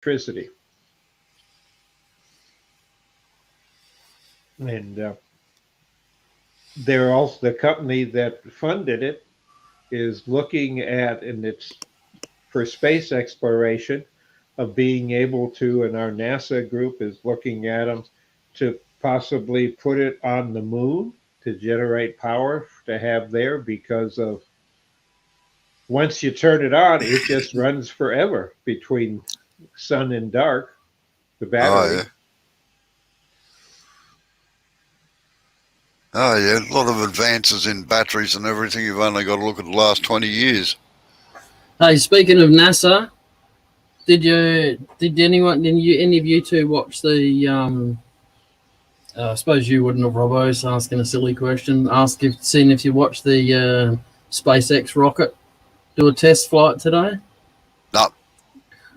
electricity. And they're also the company that funded it is looking at, and it's for space exploration, of being able to, and our NASA group is looking at them to possibly put it on the moon to generate power to have there because of once you turn it on, it just runs forever between sun and dark, the Oh yeah. battery. Oh yeah. A lot of advances in batteries and everything. You've only got to look at the last 20 years. Hey, speaking of NASA, did any of you two watch the I suppose you wouldn't have, Robbo, asking a silly question. Seeing if you watched the SpaceX rocket do a test flight today. No.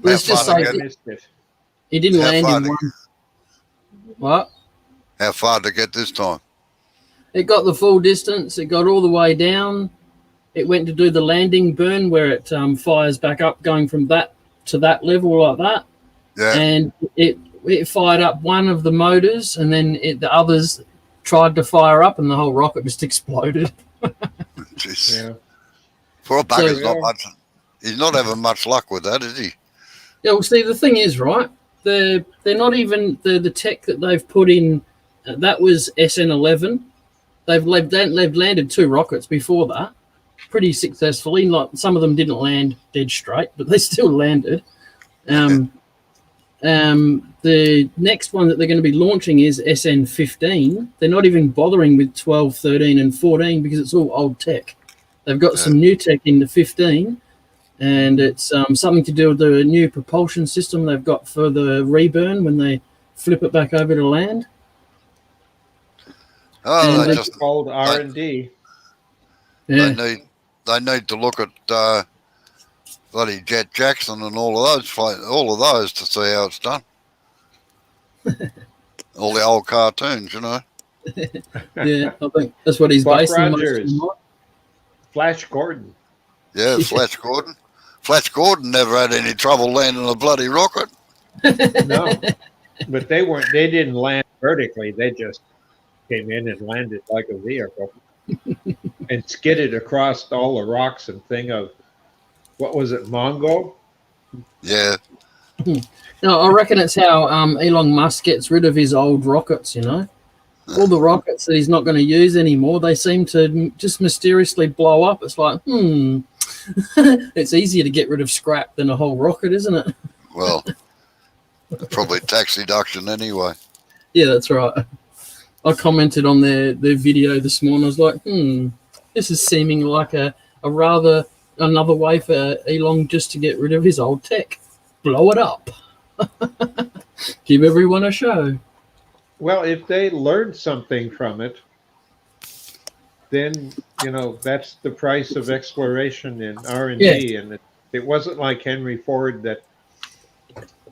Let's just I say missed it. he didn't How land far in to, one. What? how far to get this time? It got the full distance. It got all the way down. It went to do the landing burn where it fires back up, going from that to that level like that. Yeah. And it fired up one of the motors, and then the others tried to fire up, and the whole rocket just exploded. Jeez. Yeah. Poor bugger's So- not much. He's not having much luck with that, is he? Yeah, well, see, the thing is, right? They're not even the tech that they've put in. That was SN11. They've landed 2 rockets before that, pretty successfully. Like some of them didn't land dead straight, but they still landed. The next one that they're going to be launching is SN15. They're not even bothering with 12, 13, and 14 because it's all old tech. They've got some new tech in the 15, and it's something to do with the new propulsion system they've got for the reburn when they flip it back over to land. Oh, And they It's called R&D. Yeah, they need to look at bloody Jet Jackson and all of those to see how it's done. All the old cartoons, you know. yeah, I think that's what he's Buck basing most of Rogers. them on. Flash Gordon. Yeah, Flash Gordon. Flash Gordon never had any trouble landing a bloody rocket. No, but they didn't land vertically. They just came in and landed like a vehicle and skidded across all the rocks and thing of, what was it, Mongo? Yeah. No, I reckon it's how Elon Musk gets rid of his old rockets, you know? All the rockets that he's not going to use anymore, they seem to just mysteriously blow up. It's like, it's easier to get rid of scrap than a whole rocket, isn't it? Well, probably tax deduction anyway. Yeah, that's right. I commented on their video this morning. I was like, this is seeming like another way for Elon just to get rid of his old tech. Blow it up. Give everyone a show. Well, if they learned something from it, then that's the price of exploration in R&D. Yeah. And it wasn't like Henry Ford that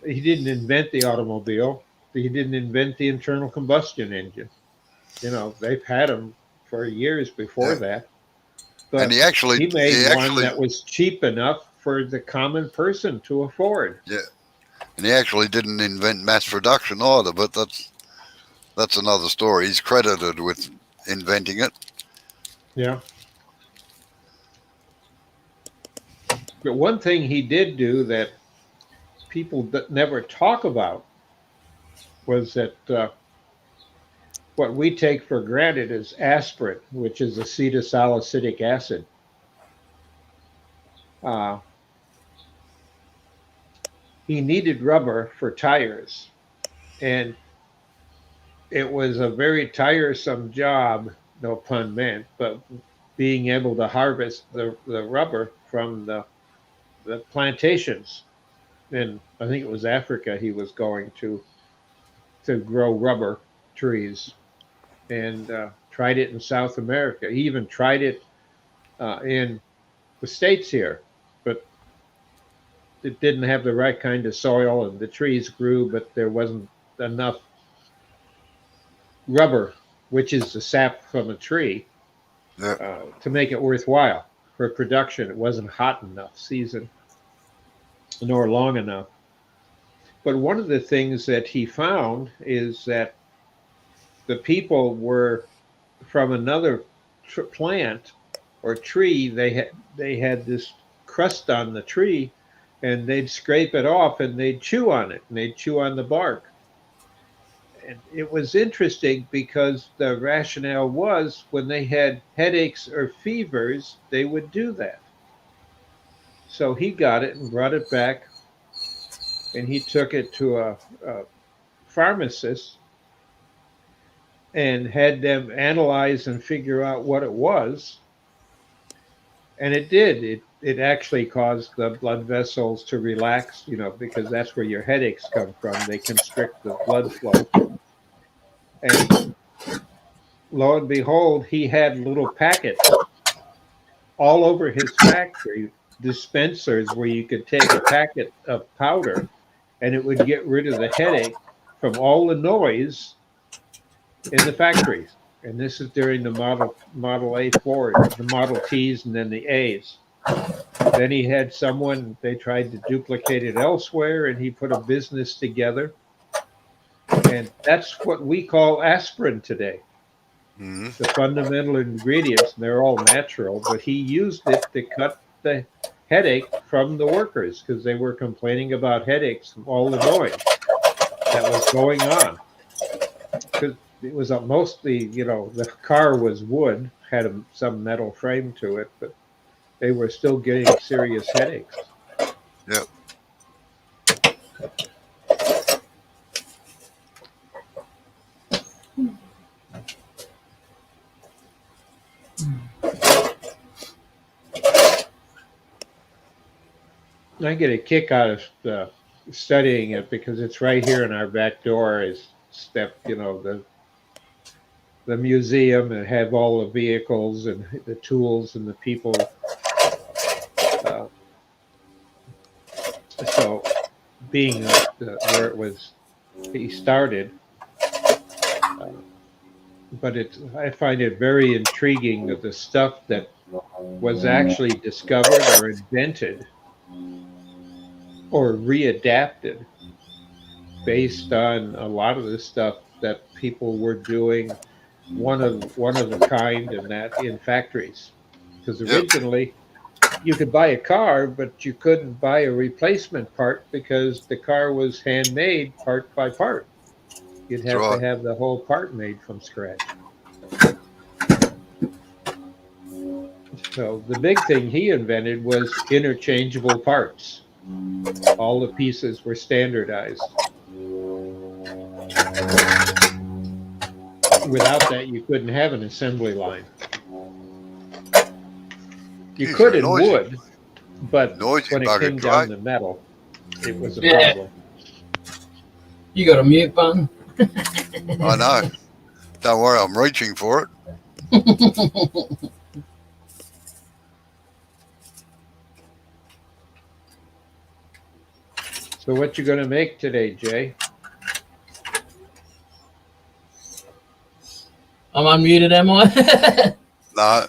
he didn't invent the automobile. He didn't invent the internal combustion engine. They've had them for years before that. But And he made one that was cheap enough for the common person to afford. Yeah. And he actually didn't invent mass production either, but that's another story. He's credited with inventing it. Yeah. But one thing he did do that people never talk about was that what we take for granted is aspirin, which is acetylsalicylic acid. He needed rubber for tires, and it was a very tiresome job, no pun meant, but being able to harvest the rubber from the plantations. And I think it was Africa he was going to grow rubber trees, and tried it in South America. He even tried it in the States here, but it didn't have the right kind of soil, and the trees grew, but there wasn't enough rubber, which is the sap from a tree, to make it worthwhile for production. It wasn't hot enough season, nor long enough. But one of the things that he found is that the people were from another plant or tree. They had this crust on the tree, and they'd scrape it off and they'd chew on it and they'd chew on the bark. And it was interesting because the rationale was when they had headaches or fevers, they would do that. So he got it and brought it back, and he took it to a pharmacist and had them analyze and figure out what it was. And it did. It actually caused the blood vessels to relax, because that's where your headaches come from. They constrict the blood flow. And lo and behold, he had little packets all over his factory, dispensers where you could take a packet of powder and it would get rid of the headache from all the noise in the factories. And this is during the Model A Ford, the Model Ts, and then the A's. Then he had someone, they tried to duplicate it elsewhere, and he put a business together. And that's what we call aspirin today. Mm-hmm. The fundamental ingredients, and they're all natural, but he used it to cut the headache from the workers because they were complaining about headaches from all the noise that was going on. Because it was mostly, the car was wood, had some metal frame to it, but they were still getting serious headaches. Yep. I get a kick out of studying it because it's right here in our back door. Is the museum and have all the vehicles and the tools and the people. Uh, so, being where it was, he started. Uh, but I find it very intriguing that the stuff that was actually discovered or invented or readapted based on a lot of the stuff that people were doing one of a kind and that in factories. Because Yep. originally you could buy a car, but you couldn't buy a replacement part because the car was handmade part by part. You'd That's have to right. have the whole part made from scratch. So the big thing he invented was interchangeable parts. All the pieces were standardized. Without that, you couldn't have an assembly line. You Geez, could you're in noisy. wood, but Noisy when it bugger, came Dry. down to metal, it was a Yeah. problem. You got a mute button? I know. Don't worry, I'm reaching for it. So what you going to make today, Jay? I'm unmuted, am I? No.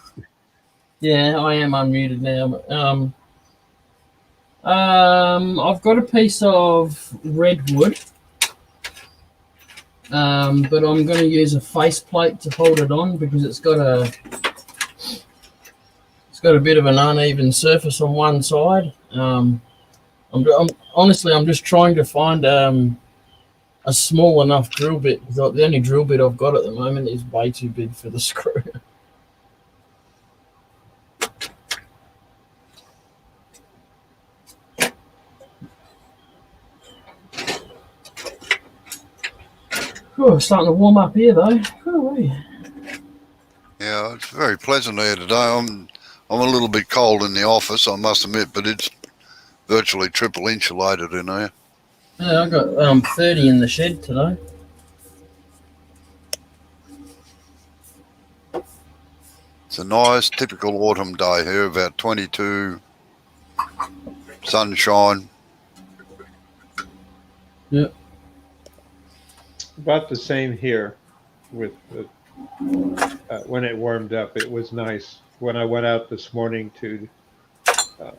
Yeah, I am unmuted now. I've got a piece of redwood, but I'm going to use a faceplate to hold it on because it's got a bit of an uneven surface on one side. Honestly, I'm just trying to find a small enough drill bit. The only drill bit I've got at the moment is way too big for the screw. Oh, starting to warm up here though. Oh, Yeah, it's very pleasant here today. I'm a little bit cold in the office, I must admit, but it's virtually triple insulated in here. yeah, I got 30 in the shed today. It's a nice, typical autumn day here, about 22, sunshine. Yep. About the same here with when it warmed up. It was nice. When I went out this morning to uh,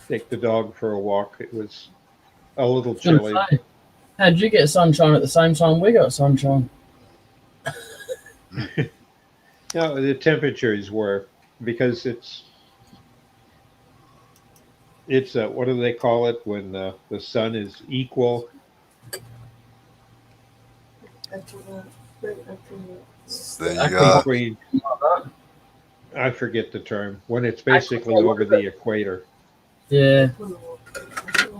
take the dog for a walk, it was a little I was gonna chilly. say, how did you get sunshine at the same time we got sunshine? No, the temperatures were because it's what do they call it when the sun is equal? There you go. Equinox. Between, I forget the term, when it's basically What over is it? the equator. Yeah,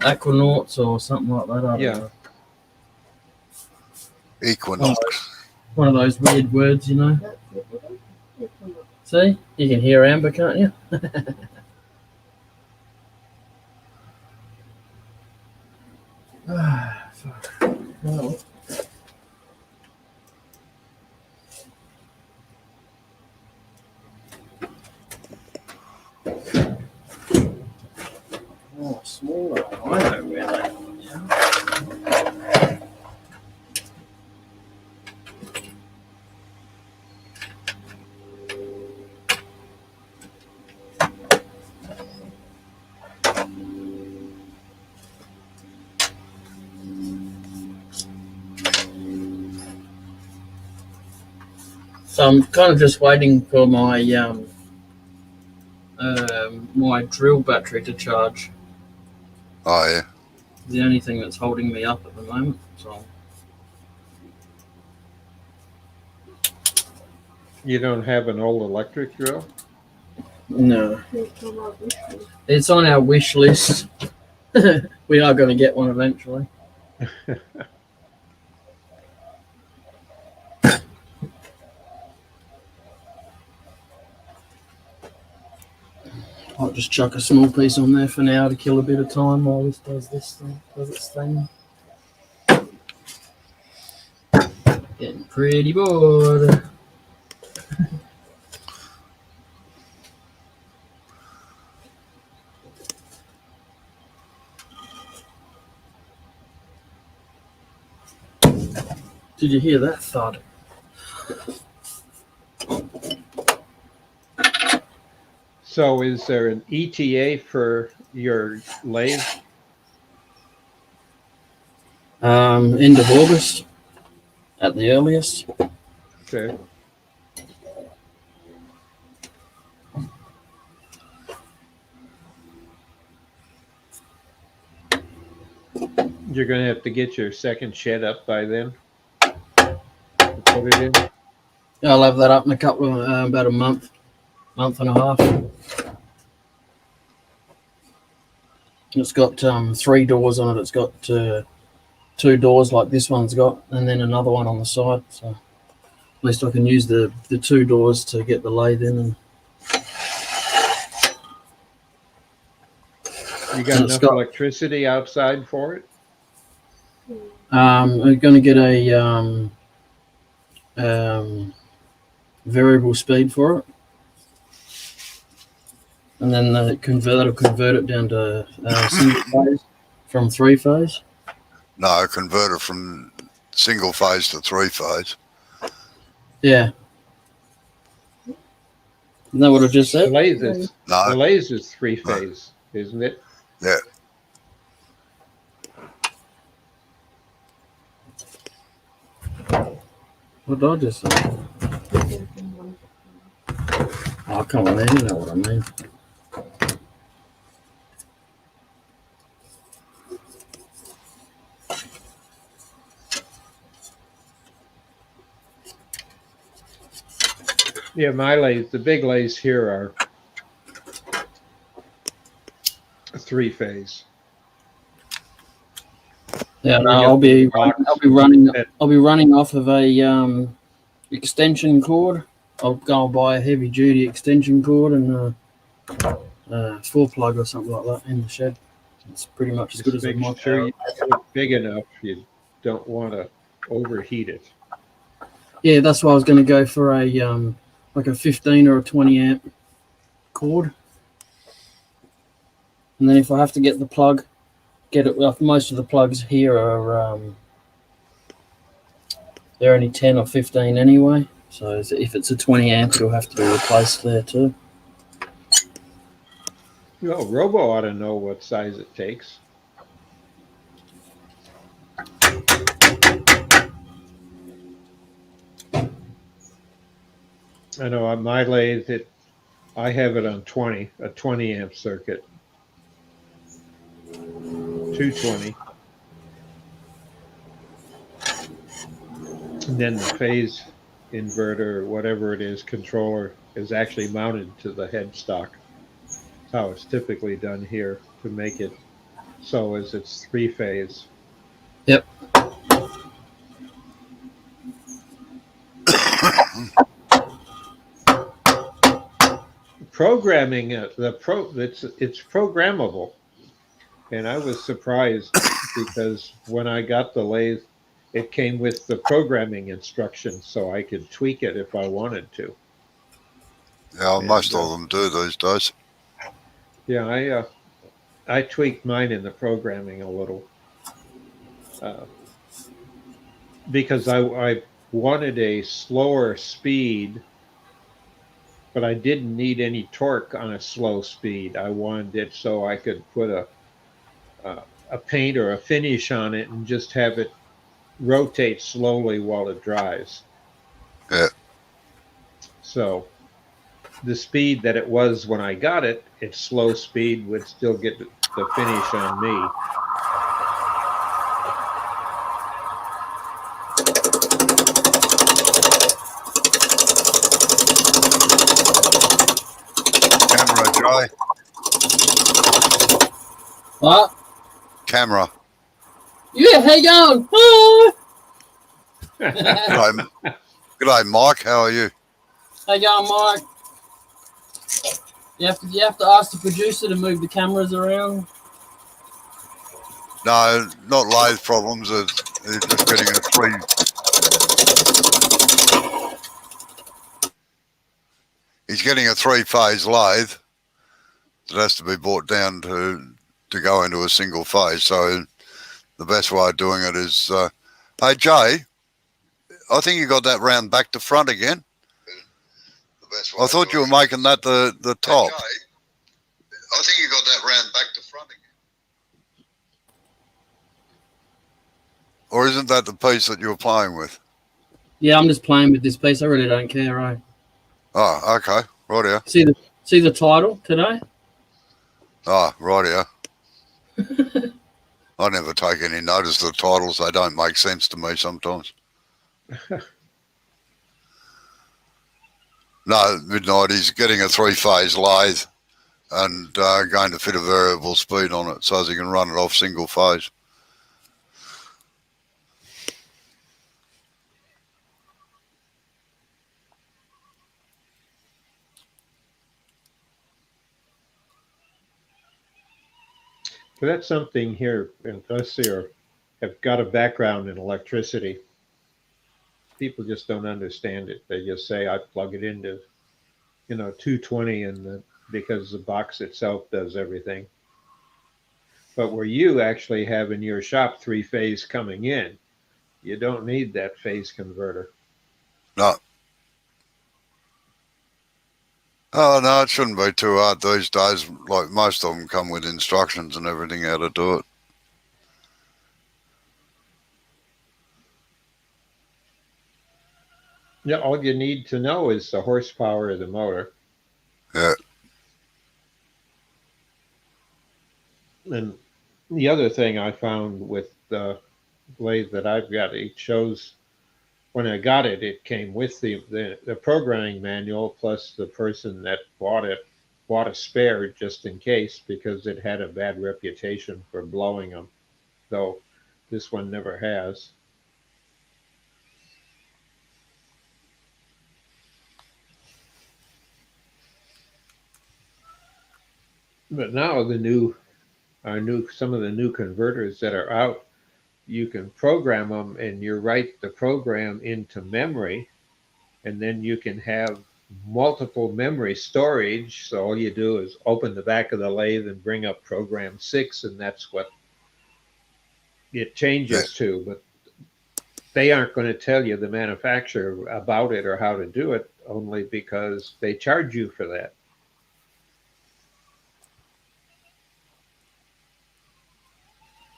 Equinox or something like that. I don't Yeah. know. Equinox. One of those weird words, you know. See, you can hear Amber, can't you? Well, oh, smaller. I know where they are. So I'm kind of just waiting for my drill battery to charge. Oh yeah. The only thing that's holding me up at the moment. So You don't have an old electric drill? no, it's on our wish list. We are going to get one eventually. I'll just chuck a small piece on there for now to kill a bit of time while this does its thing. Getting pretty bored. Did you hear that thud? So is there an ETA for your lathe? End of August at the earliest. Okay. You're going to have to get your second shed up by then. Put it in. I'll have that up in a couple of about a month and a half. It's got 3 doors on it. It's got 2 doors like this one's got, and then another one on the side. So at least I can use the 2 doors to get the lathe in. And You got enough electricity outside for it? I'm going to get a variable speed for it, and then that'll convert it down to single phase from 3 phase. No, converter from single phase to 3 phase. Yeah. Isn't that what I just said? The lathe is, No. the lathe is 3 phase, isn't it? Yeah. What did I just say? Oh, come on, you know what I mean. Yeah, my lathe, the big lathes here are 3 phase. Yeah, no, We I'll got be the box running off of a extension cord. I'll go and buy a heavy duty extension cord and 4 plug or something like that in the shed. It's pretty much as good as Just a make sure you get it big enough. You don't want to overheat it. Yeah, that's why I was going to go for a like a 15 or a 20 amp cord, and then if I have to get the plug, get it. Well, most of the plugs here are they're only 10 or 15 anyway. So if it's a 20 amp, it'll have to be replaced there too. Well, Robo ought to know what size it takes. I know on my lathe, I have it on 20, a 20 amp circuit, 220. And then the phase inverter, whatever it is, controller is actually mounted to the headstock. That's how it's typically done here to make it so as it's three phase. Yep. Programming it's programmable, and I was surprised because when I got the lathe, it came with the programming instructions, so I could tweak it if I wanted to. Yeah, And most of them do these days. yeah, I tweaked mine in the programming a little uh, because I wanted a slower speed, but I didn't need any torque on a slow speed. I wanted it so I could put a paint or a finish on it and just have it rotate slowly while it dries. Yeah, So the speed that it was when I got it, its slow speed would still get the finish on me. camera, Jay. What? Camera. Yeah, how you going? Hi. G'day, g'day, Mike. How are you? How you going, Mike? You have to ask the producer to move the cameras around. No, not lathe problems. It's just getting a three. He's getting a three-phase lathe that has to be brought down to go into a single phase. So the best way of doing it is, hey Jay, I think you got that round back to front again. I thought you were making that the top. Hey Jay, I think you got that round back to front again. Or isn't that the piece that you were playing with? Yeah, I'm just playing with this piece. I really don't care, right? Oh, okay. Right here. See the title today? Oh, right here. I never take any notice of the titles. They don't make sense to me sometimes. No, Midnight, he's getting a three-phase lathe and going to fit a variable speed on it so as he can run it off single phase. But that's something here, unless you have got a background in electricity, people just don't understand it. They just say, I plug it into, 220 because the box itself does everything. But where you actually have in your shop three phase coming in, you don't need that phase converter. No. Oh, no, it shouldn't be too hard these days. Like most of them come with instructions and everything how to do it. Yeah, all you need to know is the horsepower of the motor. Yeah. And the other thing I found with the lathe that I've got, it shows when I got it, it came with the programming manual plus the person that bought a spare just in case because it had a bad reputation for blowing them, though this one never has. But now some of the new converters that are out, you can program them and you write the program into memory, and then you can have multiple memory storage. So all you do is open the back of the lathe and bring up program 6, and that's what it Yeah. changes to. But they aren't going to tell you, the manufacturer, about it or how to do it, only because they charge you for that.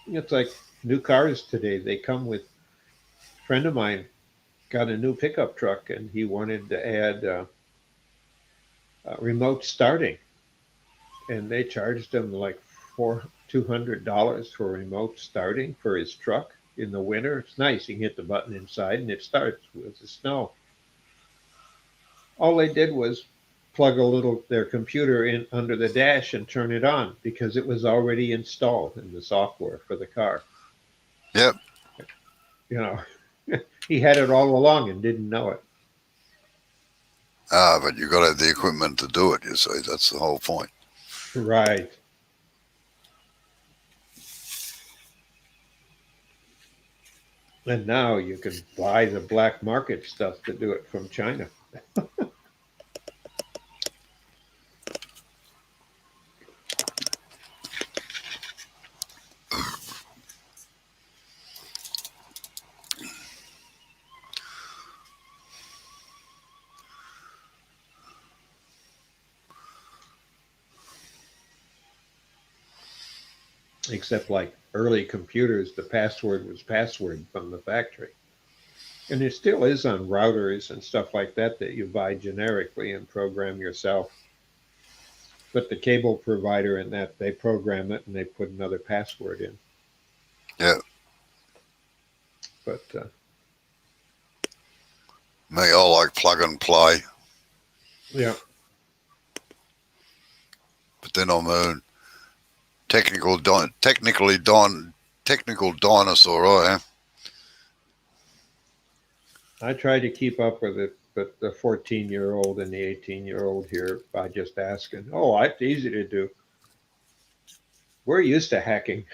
It's like new cars today. They come with, a friend of mine got a new pickup truck and he wanted to add remote starting, and they charged him like $200 for remote starting for his truck in the winter. It's nice. You can hit the button inside and it starts with the snow. All they did was plug their computer in under the dash and turn it on because it was already installed in the software for the car. Yep. You know, he had it all along and didn't know it. But you've got to have the equipment to do it, you see. That's the whole point. Right. And now you can buy the black market stuff to do it from China. Except like early computers, the password was password from the factory. And it still is on routers and stuff like that that you buy generically and program yourself. But the cable provider and that, they program it and they put another password in. Yeah. But Me, I like plug and play. yeah, But then I'm a technical dinosaur, I am. I try to keep up with it. But the 14-year-old and the 18-year-old here by just asking, oh, it's easy to do. We're used to hacking.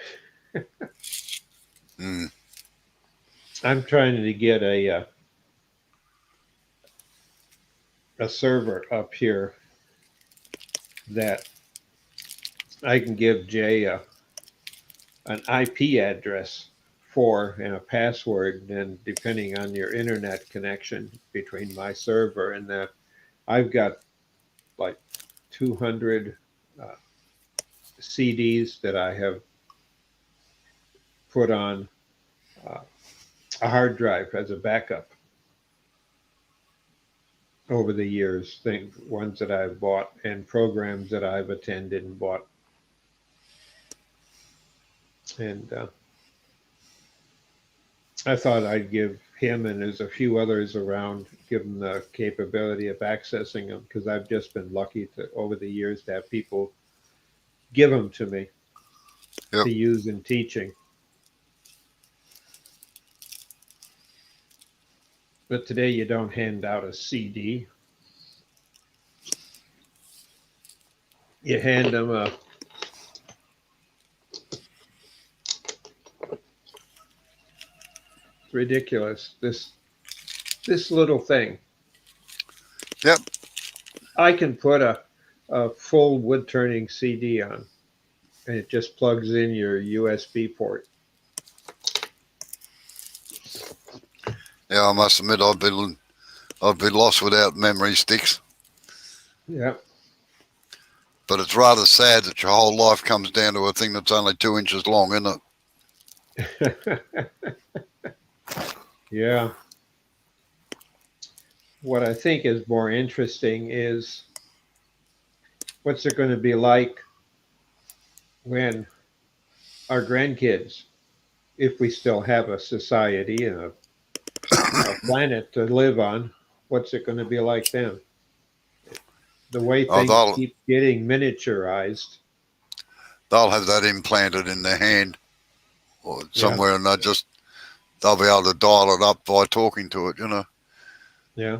Mm. I'm trying to get a server up here that I can give Jay an IP address for and a password, and depending on your internet connection between my server and that, I've got like 200 uh, CDs that I have put on uh, a hard drive as a backup over the years, things ones that I've bought and programs that I've attended and bought. And I thought I'd give him, and there's a few others around, give them the capability of accessing them because I've just been lucky to over the years to have people give them to me Yep. to use in teaching. But today you don't hand out a CD. You hand them a it's ridiculous. This little thing. Yep. I can put a full wood turning CD on, and it just plugs in your USB port. Yeah, I must admit I've been lost without memory sticks. Yeah. But it's rather sad that your whole life comes down to a thing that's only 2 inches long, isn't it? Yeah. What I think is more interesting is what's it going to be like when our grandkids, if we still have a society and a planet to live on, what's it going to be like then? The way things keep getting miniaturized. They'll have that implanted in their hand or somewhere, yeah. And they'll be able to dial it up by talking to it, you know. Yeah.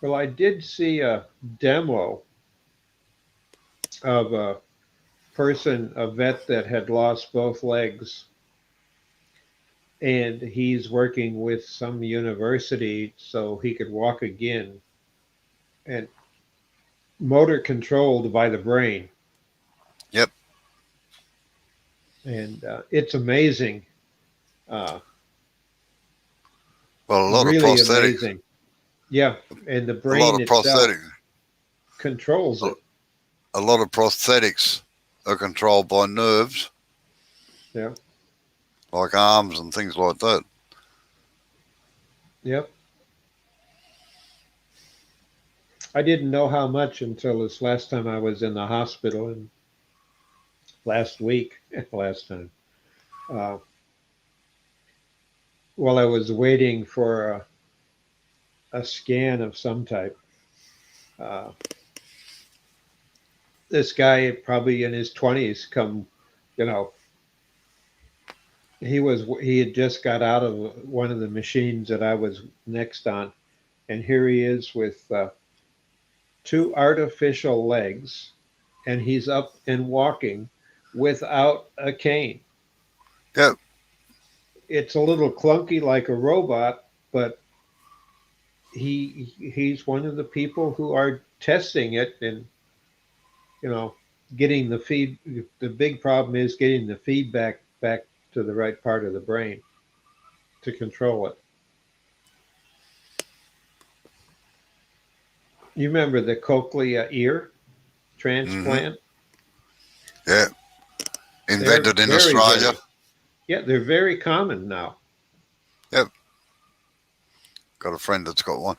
Well, I did see a demo of a vet that had lost both legs. And he's working with some university so he could walk again, and motor controlled by the brain. Yep. And it's amazing. Well, a lot really of prosthetics. Amazing. Yeah, and the brain itself controls it. A lot of prosthetics are controlled by nerves. Yeah. Like arms and things like that. Yep. I didn't know how much until this last time I was in the hospital and last week, last time. Uh, while I was waiting for a scan of some type, uh, this guy, probably in his 20s, come, you know, he had just got out of one of the machines that I was next on, and here he is with two artificial legs, and he's up and walking without a cane. Yep. It's a little clunky like a robot, but he's one of the people who are testing it, and you know, getting the feed. The big problem is getting the feedback back to the right part of the brain to control it. You remember the cochlea ear Hmm. transplant? Yeah. They're Invented in very, Australia. very, yeah, they're very common now. Yep. Got a friend that's got one.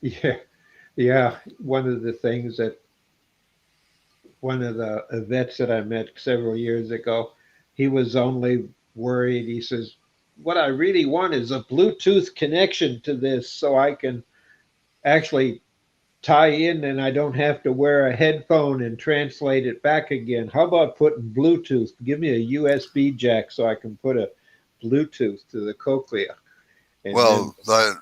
Yeah, yeah. One of the things that one of the vets that I met several years ago, he was only worried. He says, "What I really want is a Bluetooth connection to this, so I can actually tie in, and I don't have to wear a headphone and translate it back again. How about putting Bluetooth? Give me a USB jack so I can put a Bluetooth to the cochlea." And then, Well,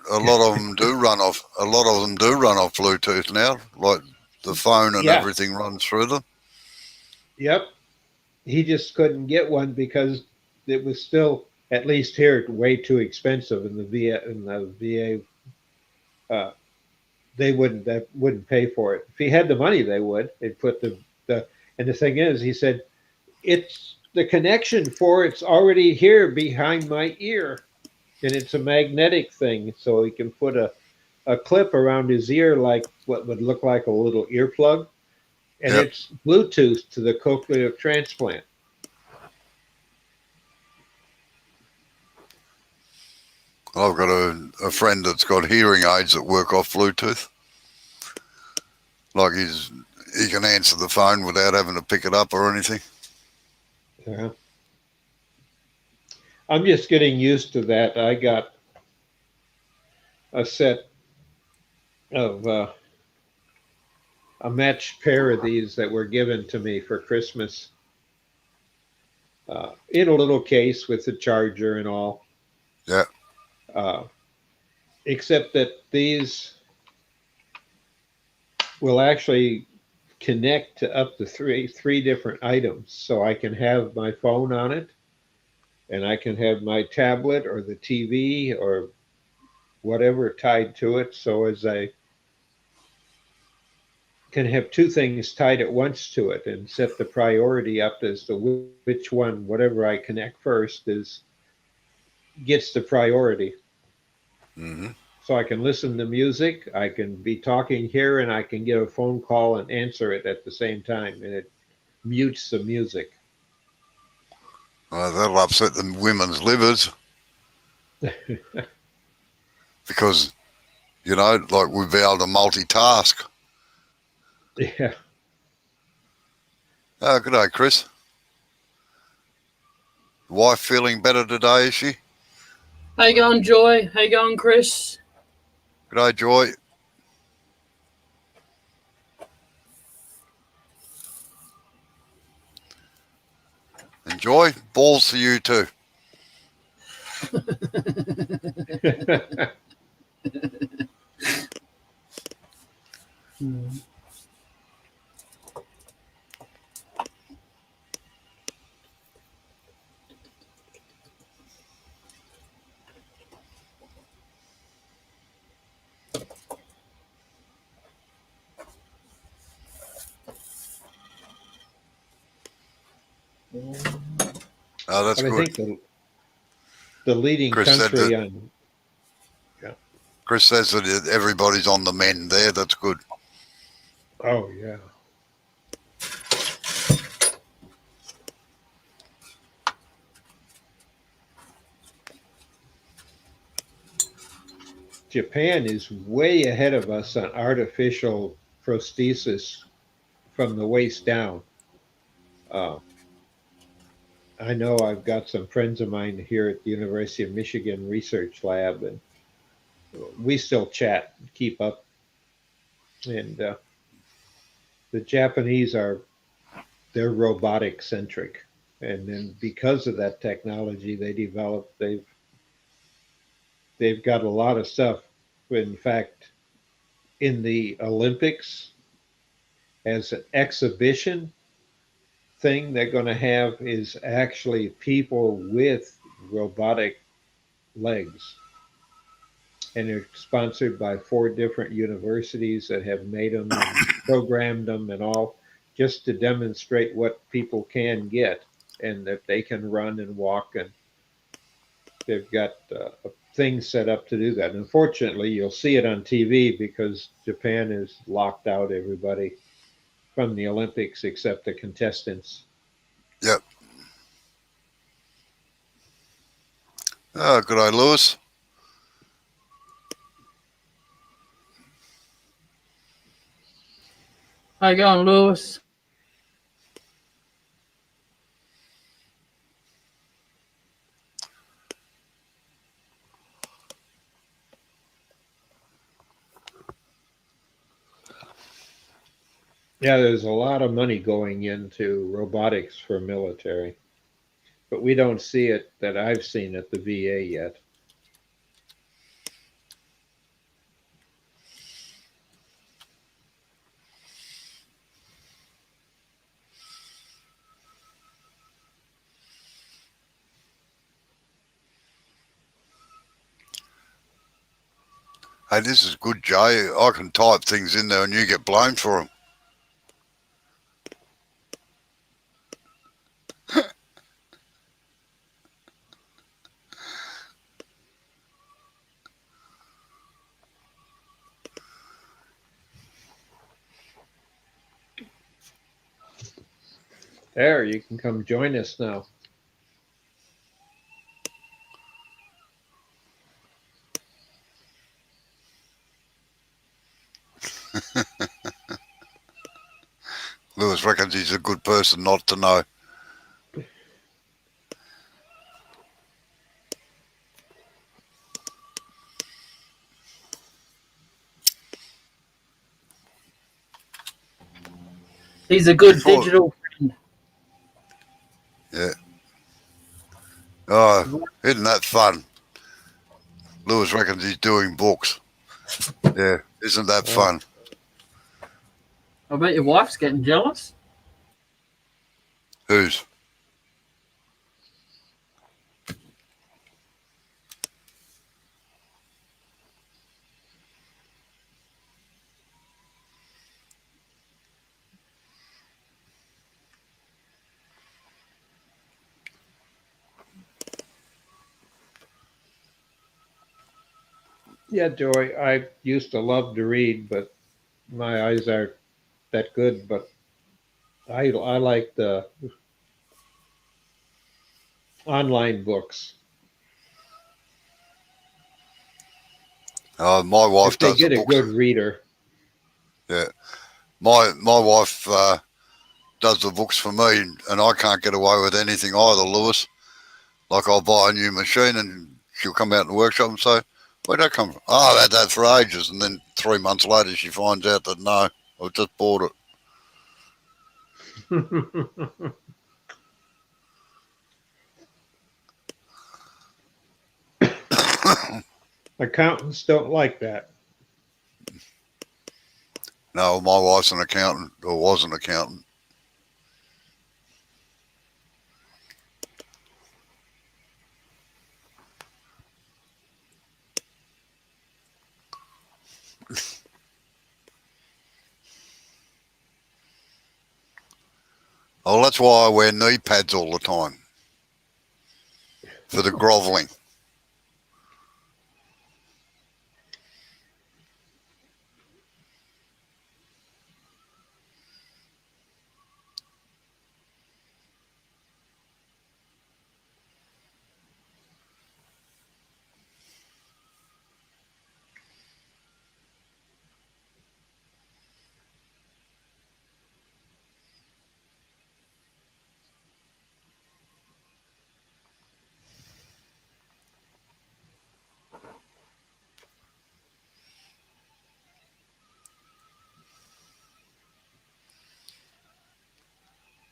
a lot of them do run off. A lot of them do run off Bluetooth now. Like the phone and yeah, everything runs through them. yep. He just couldn't get one because it was still, at least here, way too expensive. In the VA, they wouldn't pay for it. If he had the money, they would. They'd put the and the thing is, he said, it's the connection for it's already here behind my ear, and it's a magnetic thing, so he can put a clip around his ear like what would look like a little earplug, and Yep. it's Bluetooth to the cochlear transplant. I've got a friend that's got hearing aids that work off Bluetooth. Like he can answer the phone without having to pick it up or anything. Yeah. I'm just getting used to that. I got a set of a matched pair of these that were given to me for Christmas, in a little case with the charger and all. Yeah. Uh, except that these will actually connect to up to three different items. So I can have my phone on it, and I can have my tablet or the TV or whatever tied to it. So as I can have two things tied at once to it and set the priority up as to which one, whatever I connect first, is gets the priority. Hmm. So I can listen to music, I can be talking here, and I can get a phone call and answer it at the same time, and it mutes the music. That'll upset the women's livers because, like we'll be able to multitask. Yeah. Oh, good day, Chris. Wife feeling better today, is she? How you going, Joy? How you going, Chris? Good day, Joy. And Joy, balls to you too. Oh, that's But I good. think the leading Chris said that. country on, yeah. Chris says that everybody's on the mend there. That's good. Oh yeah. Japan is way ahead of us on artificial prosthesis from the waist down. Uh, I know I've got some friends of mine here at the University of Michigan Research Lab, and we still chat and keep up. And the Japanese are they're robotic centric, and then because of that technology they developed, they've got a lot of stuff. In fact, in the Olympics, as an exhibition thing, they're going to have is actually people with robotic legs, and they're sponsored by 4 different universities that have made them and programmed them and all, just to demonstrate what people can get and that they can run and walk, and they've got things set up to do that. Unfortunately, you'll see it on TV because Japan has locked out everybody from the Olympics except the contestants. Yep. Oh, good day, Lewis. How you going, Lewis? Yeah, there's a lot of money going into robotics for military, but we don't see it that I've seen at the VA yet. Hey, this is good, Jay. I can type things in there and you get blamed for them. There, you can come join us now. Lewis reckons he's a good person not to know. He's a good Before, digital friend. yeah. Oh, isn't that fun? Lewis reckons he's doing books. Yeah, isn't that fun? I bet your wife's getting jealous. Who's? Yeah, Joy, I used to love to read, but my eyes aren't that good. But I like the online books My wife if they does the get a books. good reader. Yeah, my wife does the books for me, and I can't get away with anything either, Lewis. Like I'll buy a new machine, and she'll come out in the workshop and say, "Where'd that come from?" Oh, I've had that for ages, and then 3 months later, she finds out that no, I've just bought it. Accountants don't like that. No, my wife's an accountant, or was an accountant. Oh, that's why I wear knee pads all the time for the grovelling.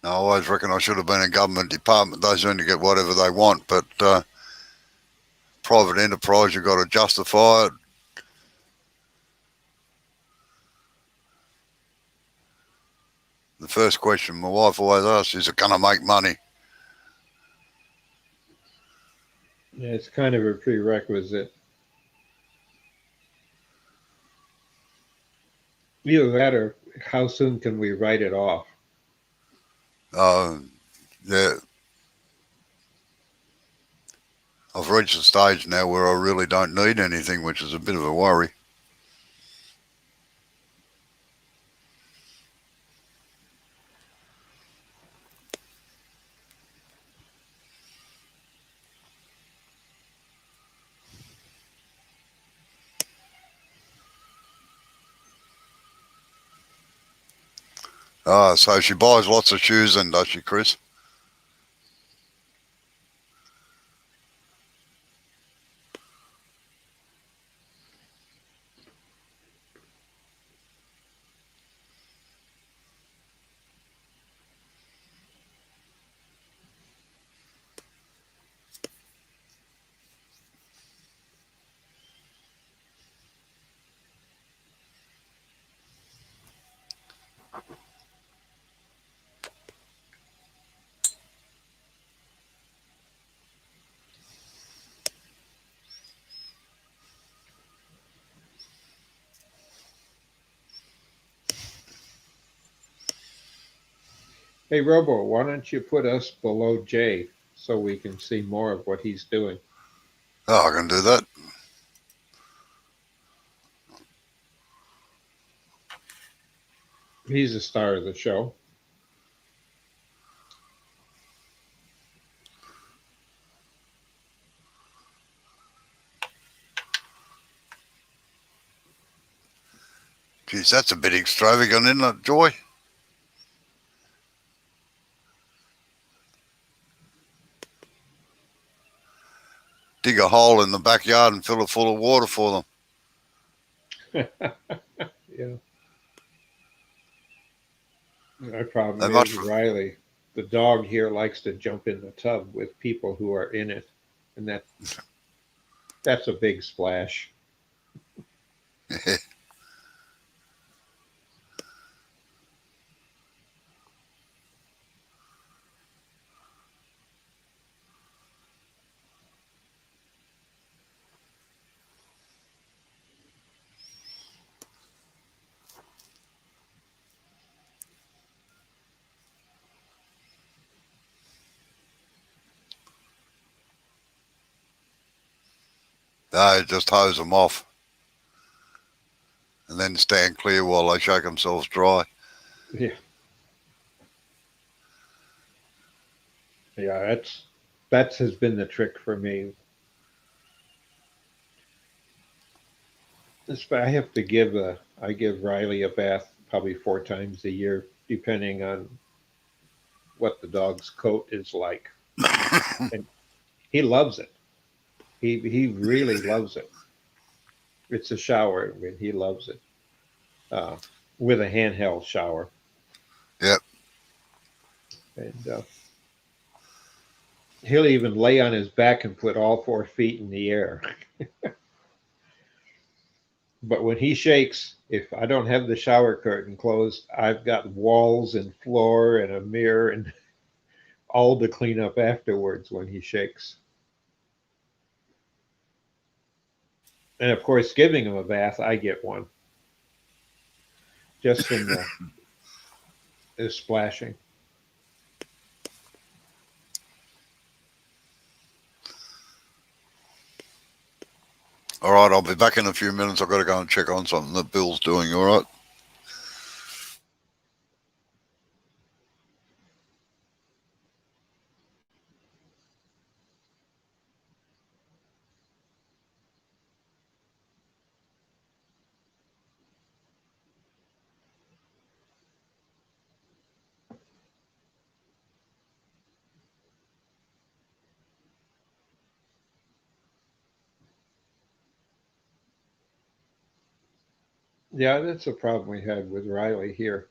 I always reckon I should have been in government department. They seem to get whatever they want, but private enterprise, you've got to justify it. The first question my wife always asks is it going to make money? Yeah, it's kind of a prerequisite. Either that or how soon can we write it off? Uh, yeah, I've reached a stage now where I really don't need anything, which is a bit of a worry. So she buys lots of shoes then, does she, Chris? Hey, Robo, why don't you put us below Jay so we can see more of what he's doing? Oh, I can do that. He's the star of the show. Geez, that's a bit extravagant, isn't it, Joy? Dig a hole in the backyard and fill it full of water for them. Yeah. My problem They is much. Riley. The dog here likes to jump in the tub with people who are in it, and that's a big splash. They just hose them off and then stand clear while they shake themselves dry. Yeah, yeah. That has been the trick for me. I have to I give Riley a bath probably 4 times a year, depending on what the dog's coat is like, and he loves it. He really loves it. It's a shower. I mean, he loves it. Uh, with a handheld shower, Yep. and he'll even lay on his back and put all 4 feet in the air. But when he shakes, if I don't have the shower curtain closed, I've got walls and floor and a mirror and all to clean up afterwards when he shakes. And of course, giving him a bath, I get one just from the splashing. All right, I'll be back in a few minutes. I've got to go and check on something that Bill's doing. All right. Yeah, that's a problem we had with Riley here,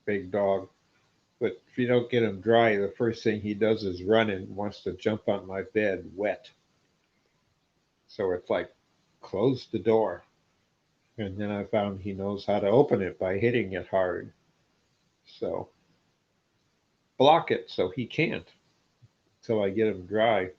big dog. But if you don't get him dry, the first thing he does is run and wants to jump on my bed wet. So it's like, close the door. And then I found he knows how to open it by hitting it hard. So block it so he can't till I get him dry.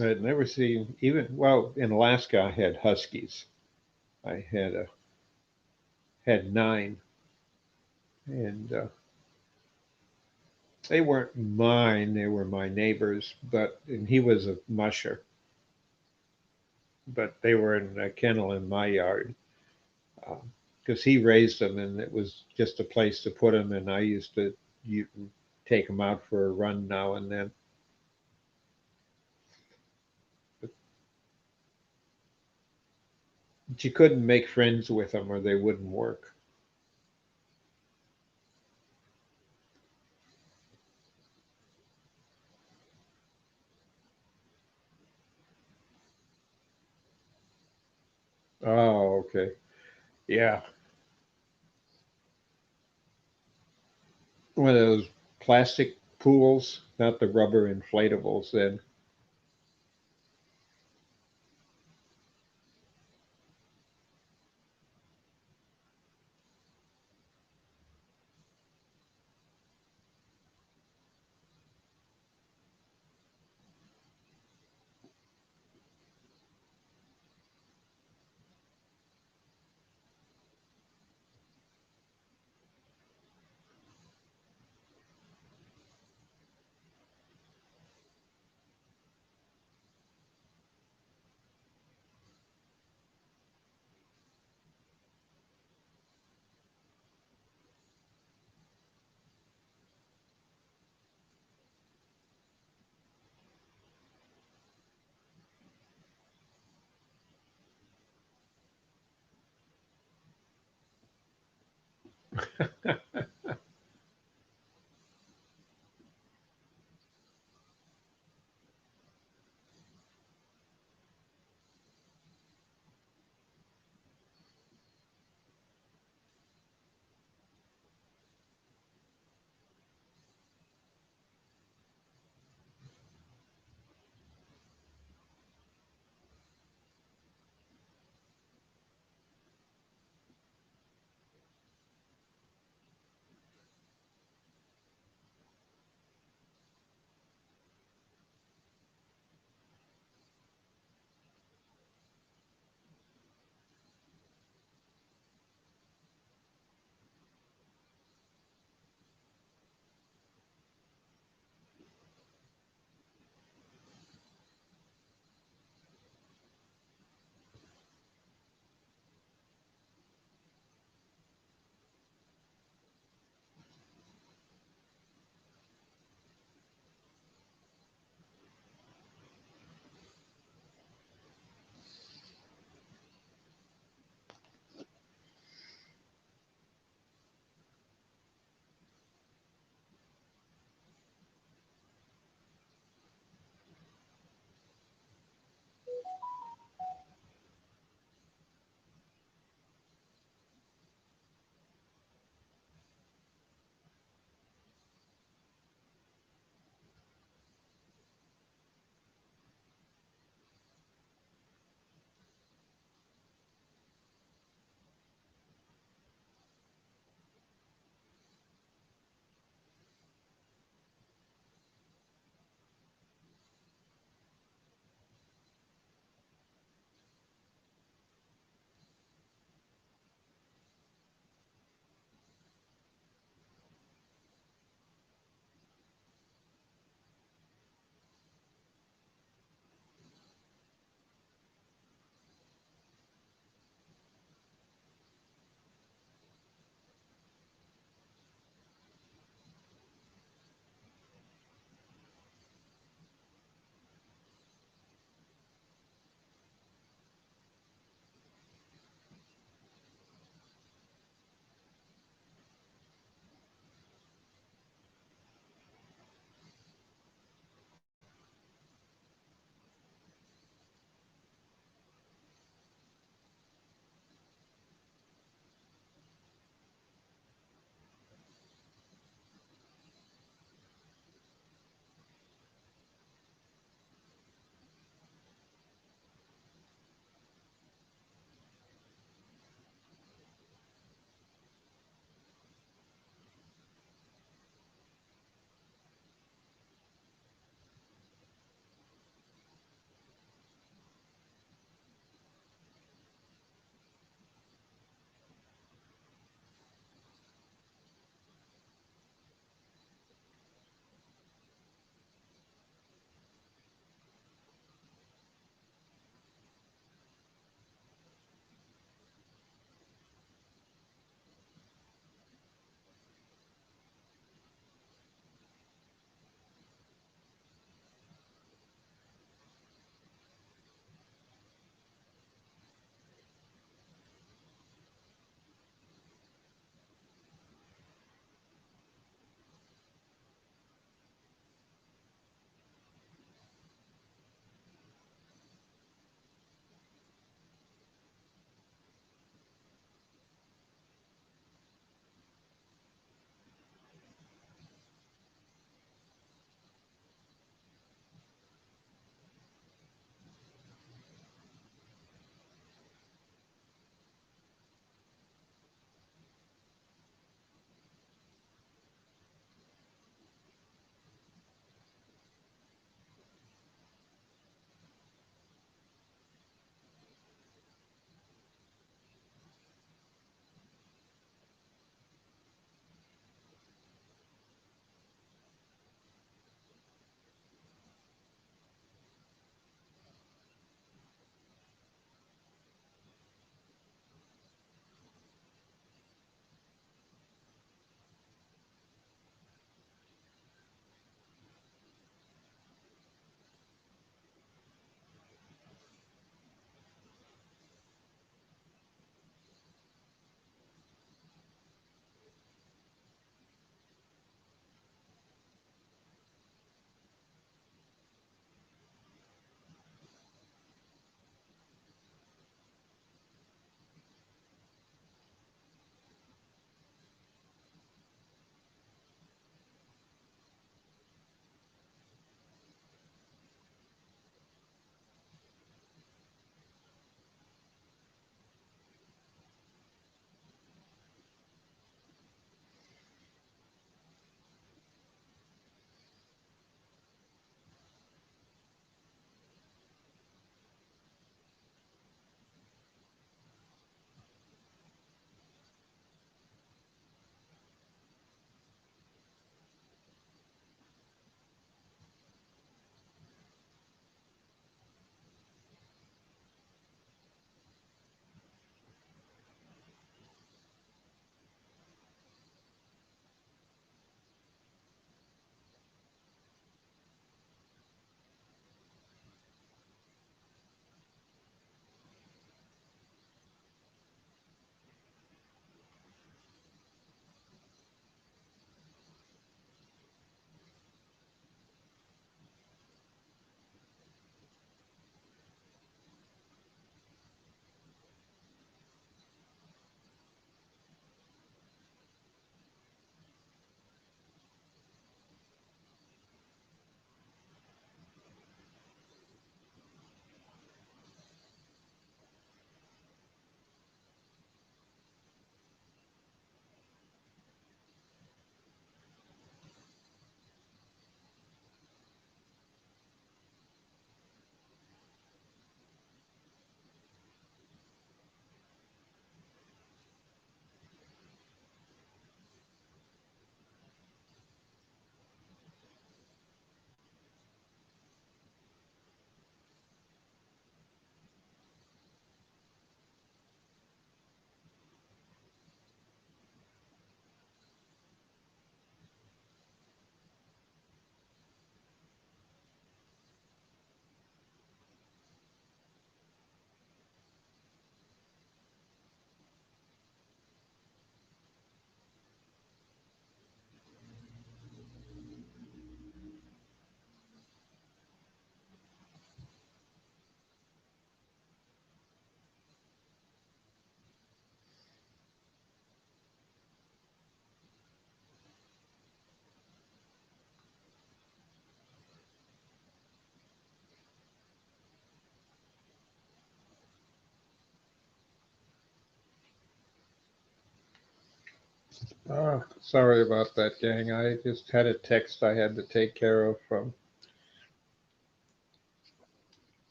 I'd never seen even well in Alaska. I had huskies. I had nine, and they weren't mine. They were my neighbors. But and he was a musher. But they were in a kennel in my yard because he raised them, and it was just a place to put them. And I used to you, take them out for a run now and then. But you couldn't make friends with them, or they wouldn't work. Oh, okay. Yeah, one of those plastic pools, not the rubber inflatables. Then Sorry about that, gang. I just had a text I had to take care of from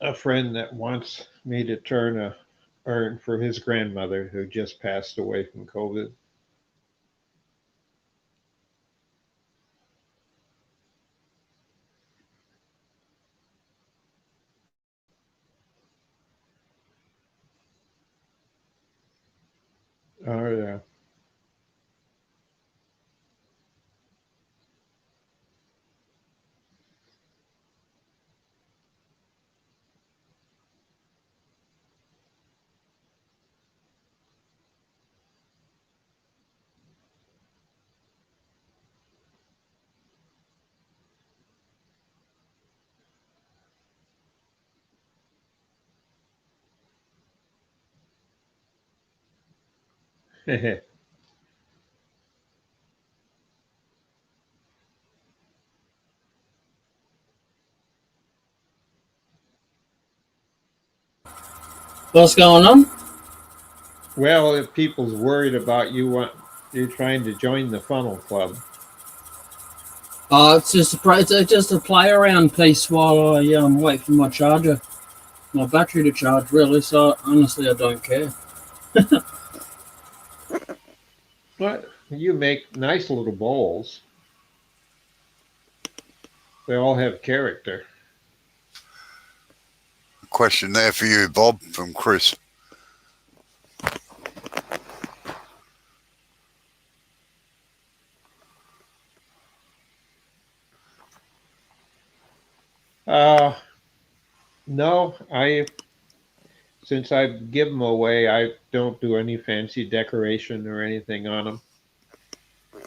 a friend that wants me to turn a urn for his grandmother who just passed away from COVID. Oh yeah. What's going on? Well, if people's worried about you trying to join the funnel club. It's just a play around piece while I wait for my battery to charge. Really, so honestly, I don't care. But you make nice little bowls. They all have character. Question there for you, Bob, from Chris. Uh no, I since I give them away, I don't do any fancy decoration or anything on them.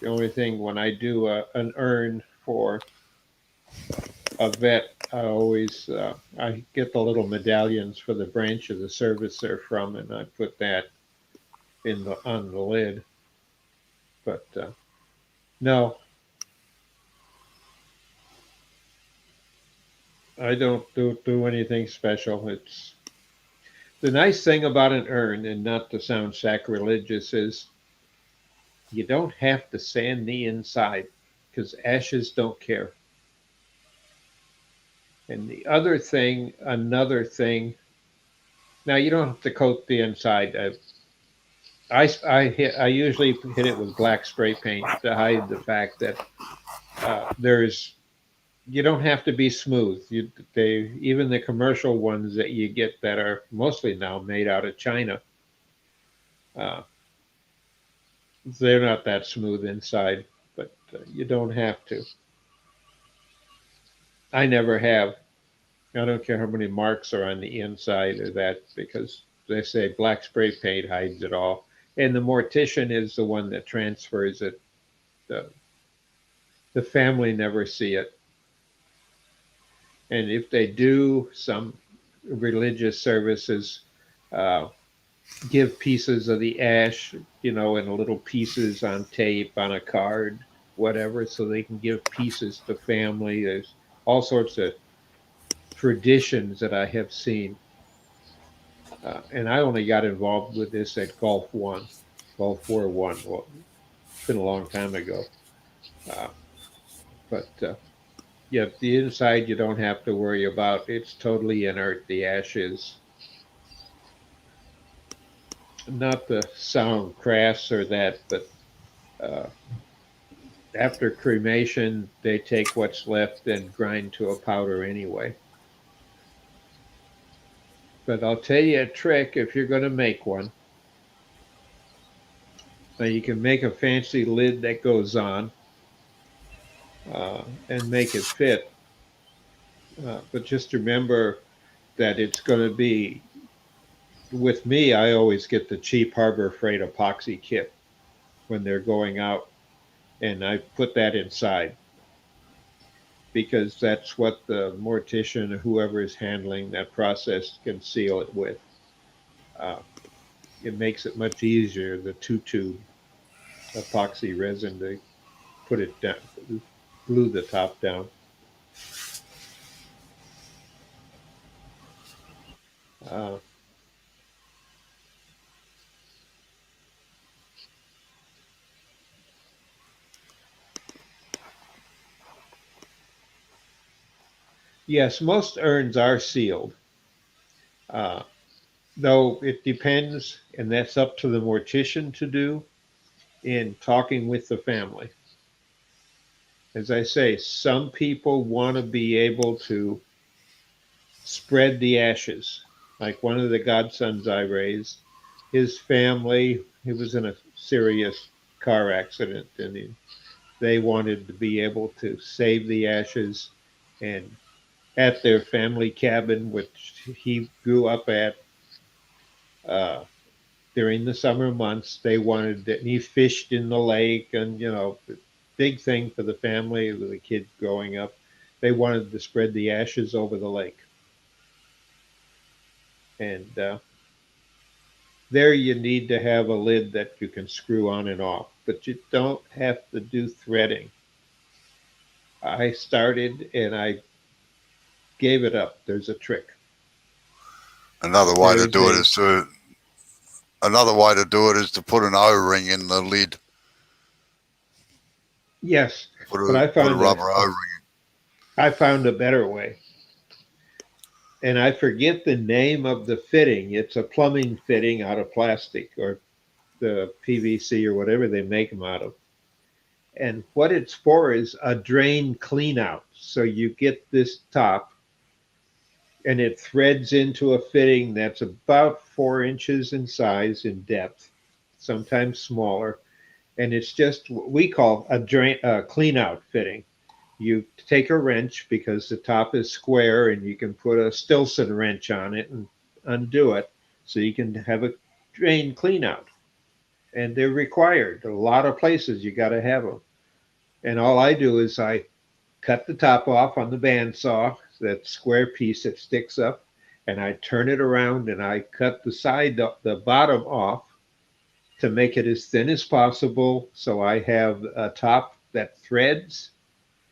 The only thing when I do an urn for a vet, I get the little medallions for the branch of the service they're from, and I put that in the on the lid. But no, I don't do anything special. It's the nice thing about an urn, and not to sound sacrilegious, is you don't have to sand the inside because ashes don't care. And the other thing, another thing, now you don't have to coat the inside. I usually hit it with black spray paint to hide the fact that there's you don't have to be smooth. They even the commercial ones that you get that are mostly now made out of China, uh, they're not that smooth inside, but you don't have to. I never have. I don't care how many marks are on the inside of that because they say black spray paint hides it all. And the mortician is the one that transfers it. The, the family never see it. And if they do, some religious services uh, give pieces of the ash, in little pieces on tape, on a card, whatever, so they can give pieces to family. There's all sorts of traditions that I have seen. And I only got involved with this at Gulf War One. Well, it's been a long time ago. Uh, but yeah, the inside you don't have to worry about. It's totally inert. The ashes, not to sound crass or that, but uh, after cremation, they take what's left and grind to a powder anyway. But I'll tell you a trick if you're going to make one. Now you can make a fancy lid that goes on and make it fit. But just remember that it's going to be, with me, I always get the cheap Harbor Freight epoxy kit when they're going out, and I put that inside because that's what the mortician or whoever is handling that process can seal it with. Uh, it makes it much easier, the two tube epoxy resin, to put it down, glue the top down. Uh, Yes, most urns are sealed, uh, though it depends, and that's up to the mortician to do in talking with the family. As I say, some people want to be able to spread the ashes. Like one of the godsons I raised, his family, he was in a serious car accident, and they wanted to be able to save the ashes. And at their family cabin, which he grew up at uh, during the summer months, they wanted that he fished in the lake, and big thing for the family with the kids growing up. They wanted to spread the ashes over the lake, and there you need to have a lid that you can screw on and off, but you don't have to do threading. I started and I gave it up. There's a trick. Another way to There's do it a is to another way to do it is to put an O-ring in the lid. Yes, Put but a put a rubber O-ring. I found a better way. And I forget the name of the fitting. It's a plumbing fitting out of plastic or the PVC or whatever they make them out of. And what it's for is a drain clean out. So you get this top and it threads into a fitting that's about 4 inches in size in depth, sometimes smaller. And it's just what we call a clean out fitting. You take a wrench because the top is square and you can put a Stilson wrench on it and undo it so you can have a drain clean out. And they're required. A lot of places you got to have them. And all I do is I cut the top off on the bandsaw, that square piece that sticks up, and I turn it around and I cut the bottom off to make it as thin as possible. So I have a top that threads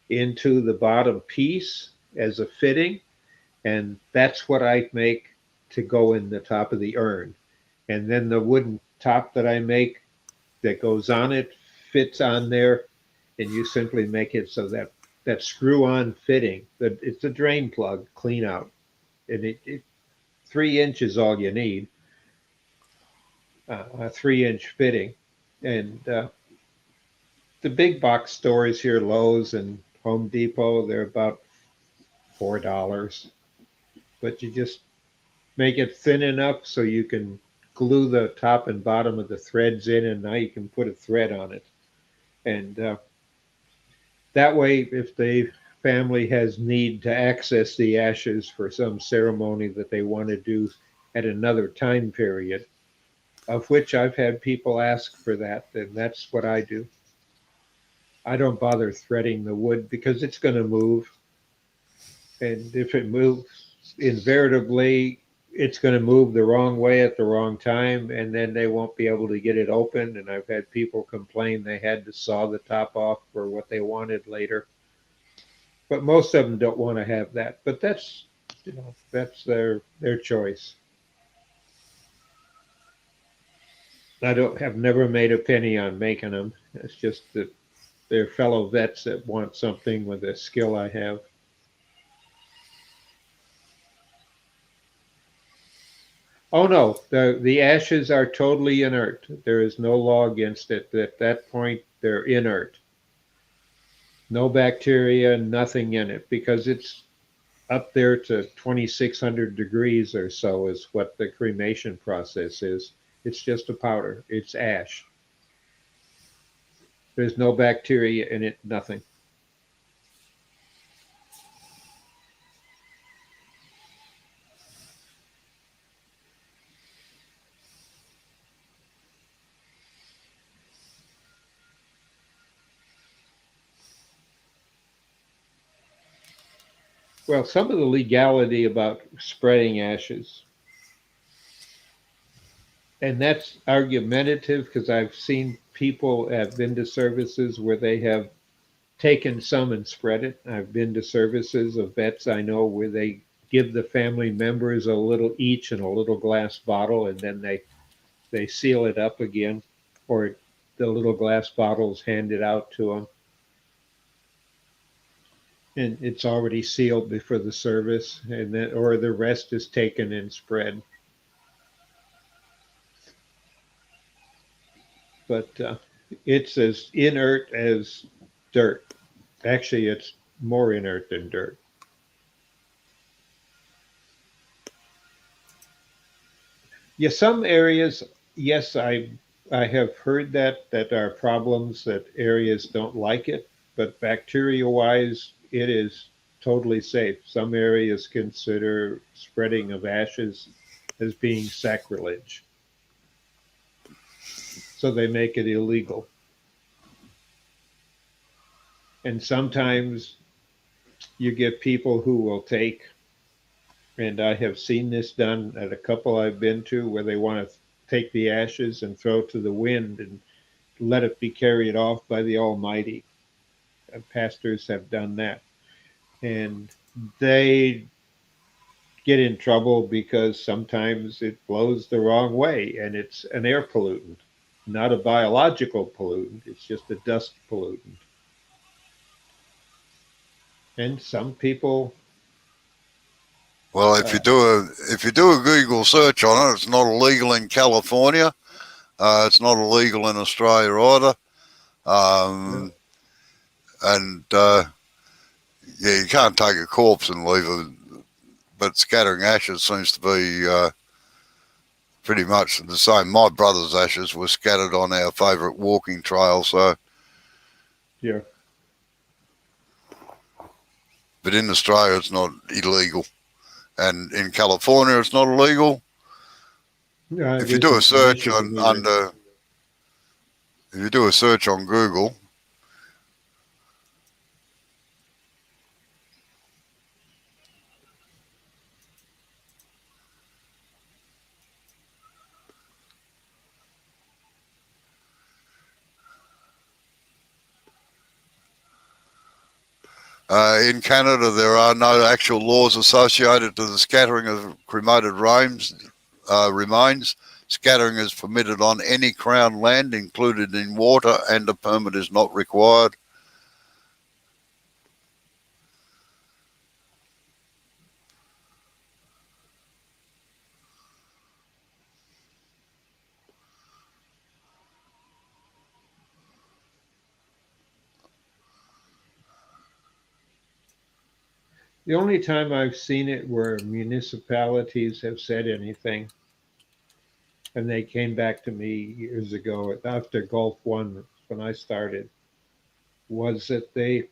into the bottom piece as a fitting, and that's what I make to go in the top of the urn. And then the wooden top that I make that goes on it fits on there, and you simply make it so that that screw-on fitting, that it's a drain plug, clean out, and 3 inches all you need, a 3 inch fitting, and the big box stores here, Lowe's and Home Depot, they're about $4, but you just make it thin enough so you can glue the top and bottom of the threads in, and now you can put a thread on it. And that way, if the family has need to access the ashes for some ceremony that they want to do at another time period, of which I've had people ask for that, and that's what I do. I don't bother threading the wood because it's going to move, and if it moves, invariably it's going to move the wrong way at the wrong time, and then they won't be able to get it open. And I've had people complain they had to saw the top off for what they wanted later. But most of them don't want to have that. But that's that's their choice. I don't have never made a penny on making them. It's just that they're fellow vets that want something with the skill I have. Oh no, the ashes are totally inert. There is no law against it. At that point, they're inert. No bacteria, nothing in it, because it's up there to 2,600 degrees or so is what the cremation process is. It's just a powder. It's ash. There's no bacteria in it, nothing. Well, some of the legality about spreading ashes, and that's argumentative because I've seen people have been to services where they have taken some and spread it. I've been to services of vets I know where they give the family members a little each in a little glass bottle, and then they seal it up again, or the little glass bottles handed out to them. and it's already sealed before the service, and then or the rest is taken and spread. But it's as inert as dirt. Actually, it's more inert than dirt. Yeah, some areas, yes, I have heard that are problems that areas don't like it, but bacteria wise, it is totally safe. Some areas consider spreading of ashes as being sacrilege, so they make it illegal. And sometimes you get people who will take, and I have seen this done at a couple I've been to, where they want to take the ashes and throw it to the wind and let it be carried off by the Almighty. Pastors have done that. And they get in trouble because sometimes it blows the wrong way and it's an air pollutant, not a biological pollutant, it's just a dust pollutant. And some people, Well, uh, if you do a Google search on it, it's not illegal in California. It's not illegal in Australia either. no, Um, and yeah, you can't take a corpse and leave it. But scattering ashes seems to be pretty much the same. My brother's ashes were scattered on our favourite walking trail. So, yeah, but in Australia, it's not illegal, and in California, it's not illegal. no, it If you do a isn't in search Michigan on either. if you do a search on Google, in Canada, there are no actual laws associated to the scattering of cremated remains. Scattering is permitted on any Crown land, included in water, and a permit is not required. The only time I've seen it where municipalities have said anything, and they came back to me years ago after Gulf One when I started, was that they,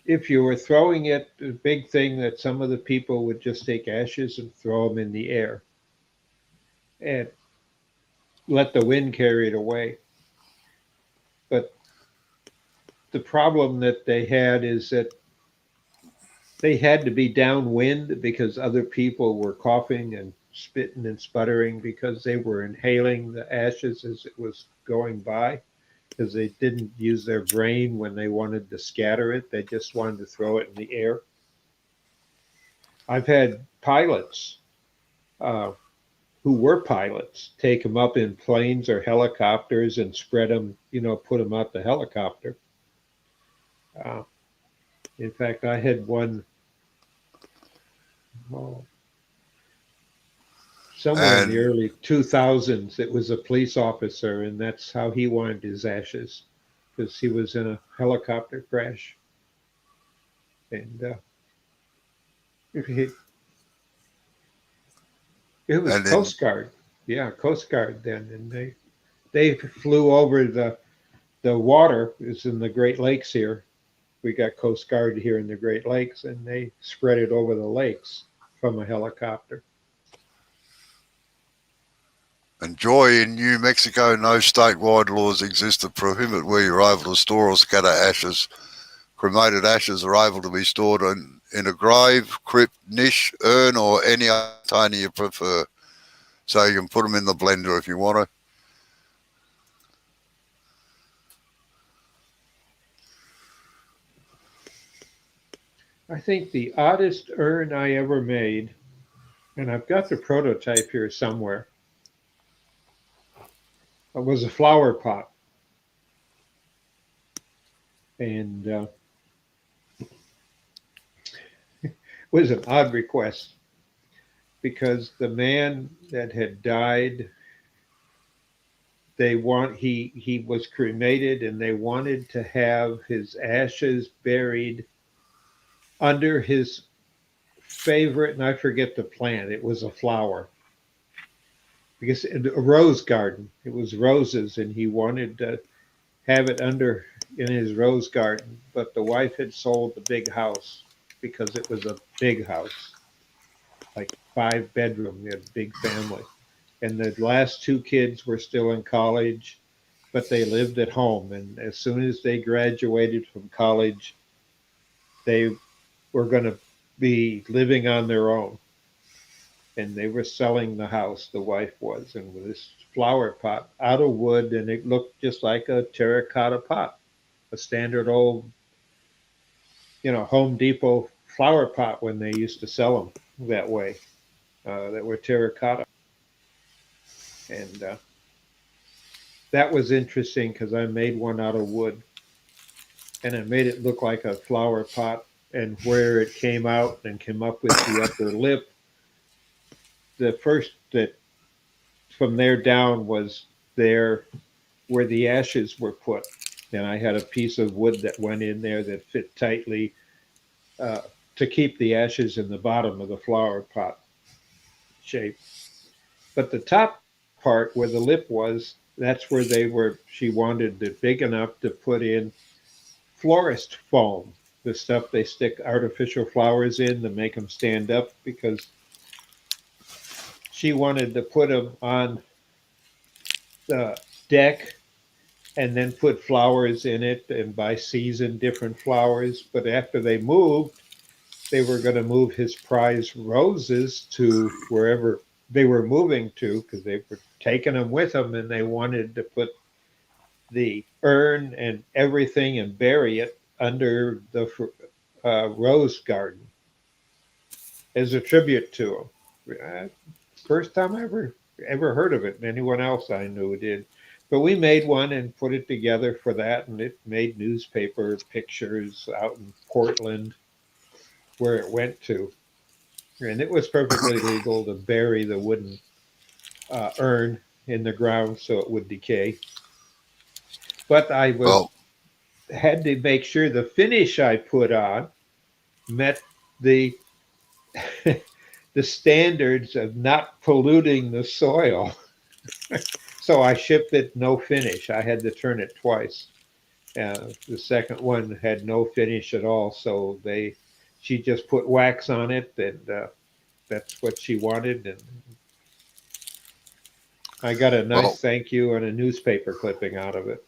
if you were throwing it, the big thing that some of the people would just take ashes and throw them in the air and let the wind carry it away. But the problem that they had is that they had to be downwind because other people were coughing and spitting and sputtering because they were inhaling the ashes as it was going by, because they didn't use their brain when they wanted to scatter it. They just wanted to throw it in the air. I've had pilots uh, who were pilots take them up in planes or helicopters and spread them, put them out the helicopter. Uh, in fact, I had one, oh, somewhere in the And early 2000s. It was a police officer, and that's how he wanted his ashes, because he was in a helicopter crash. And it, it was and in Coast Guard. Yeah, Coast Guard then. And they flew over the water is in the Great Lakes here. We got Coast Guard here in the Great Lakes, and they spread it over the lakes from a helicopter. and joy in New Mexico, no statewide laws exist that prohibit where you're able to store or scatter ashes. Cremated ashes are able to be stored in a grave, crypt, niche, urn, or any other container you prefer. So you can put them in the blender if you want to. I think the oddest urn I ever made, and I've got the prototype here somewhere, was a flower pot. And it was an odd request because the man that had died, he was cremated, and they wanted to have his ashes buried under his favorite, and I forget the plant. It was a flower because a rose garden. It was roses, and he wanted to have it under in his rose garden. But the wife had sold the big house because it was a big house, like 5 bedroom. They had a big family, and the last 2 kids were still in college, but they lived at home. And as soon as they graduated from college, they were going to be living on their own, and they were selling the house. The wife was, and with this flower pot out of wood, and it looked just like a terracotta pot, a standard old, Home Depot flower pot when they used to sell them that way, that were terracotta. And that was interesting because I made one out of wood, and I made it look like a flower pot. And where it came out and came up with the upper lip, the first that from there down was there where the ashes were put. And I had a piece of wood that went in there that fit tightly, uh, to keep the ashes in the bottom of the flower pot shape. But the top part where the lip was, that's where she wanted it big enough to put in florist foam, the stuff they stick artificial flowers in to make them stand up, because she wanted to put them on the deck and then put flowers in it, and by season different flowers. But after they moved, they were going to move his prize roses to wherever they were moving to, because they were taking them with them, and they wanted to put the urn and everything and bury it under the rose garden as a tribute to him. First time I ever heard of it, and anyone else I knew did. But we made one and put it together for that, and it made newspaper pictures out in Portland where it went to. And it was perfectly legal to bury the wooden urn in the ground so it would decay. But I Well, had to make sure the finish I put on met the the standards of not polluting the soil. So I shipped it no finish. I had to turn it twice. The second one had no finish at all, so she just put wax on it, and that's what she wanted. And I got a nice well, thank you and a newspaper clipping out of it.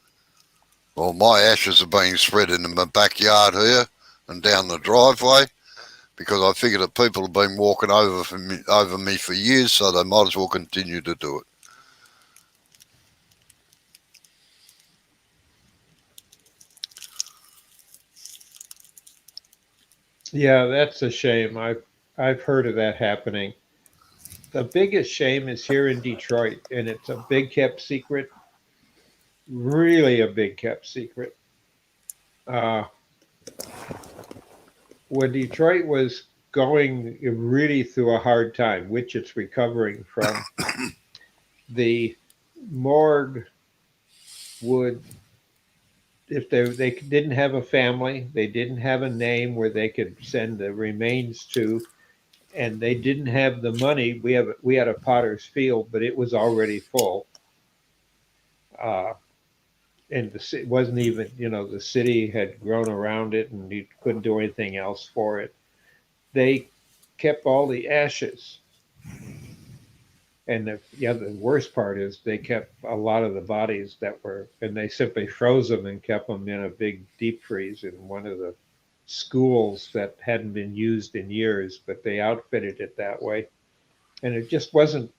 well, my ashes are being spread in my backyard here and down the driveway because I figure that people have been walking over me for years, so they might as well continue to do it. Yeah, that's a shame. I've heard of that happening. The biggest shame is here in Detroit, and it's a big kept secret, really a big kept secret. Uh, when Detroit was going really through a hard time, which it's recovering from, the morgue would, if they didn't have a family, they didn't have a name where they could send the remains to, and they didn't have the money. We had a potter's field, but it was already full. Uh, and it wasn't even, the city had grown around it, and you couldn't do anything else for it. They kept all the ashes. And the worst part is they kept a lot of the bodies and they simply froze them and kept them in a big deep freeze in one of the schools that hadn't been used in years, but they outfitted it that way. And it just wasn't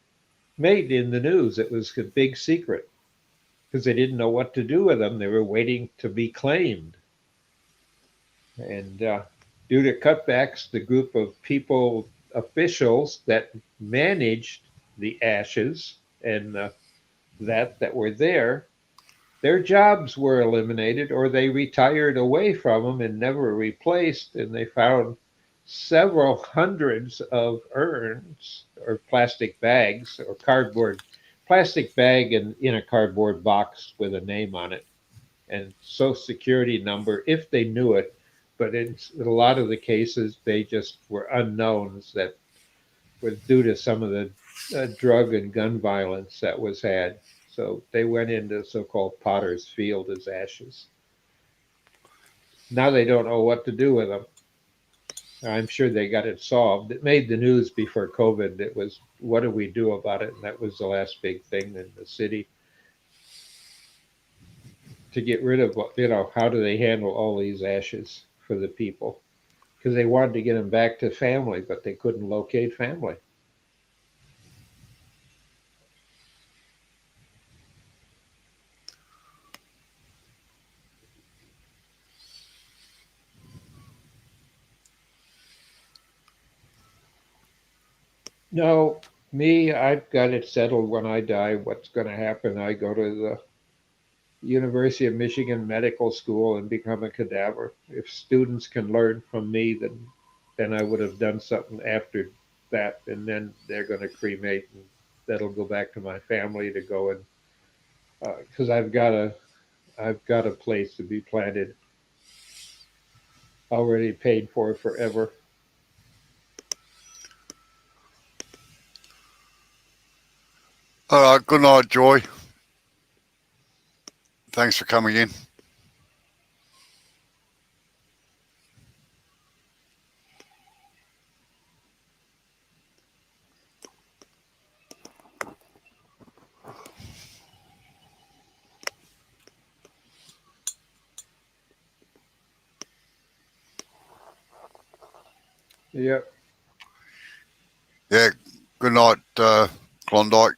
made in the news. It was a big secret because they didn't know what to do with them. They were waiting to be claimed. And due to cutbacks, the group of officials that managed the ashes and that were there their jobs were eliminated or they retired away from them and never replaced. And they found several hundreds of urns or plastic bags or cardboard plastic bag in a cardboard box with a name on it and social security number if they knew it. But in a lot of the cases, they just were unknowns that was due to some of the drug and gun violence that was had. So they went into so-called potter's field as ashes. Now they don't know what to do with them. I'm sure they got it solved. It made the news before COVID. It was, what do we do about it? And that was the last big thing in the city to get rid of, how do they handle all these ashes for the people? Because they wanted to get them back to family, but they couldn't locate family. No, me, I've got it settled when I die. What's going to happen? I go to the University of Michigan Medical School and become a cadaver. If students can learn from me, then I would have done something after that, and then they're going to cremate, and that'll go back to my family to go and because I've got a place to be planted already paid for forever. All right. Good night, Joy. Thanks for coming in. Yep. Yeah. Good night, Klondike.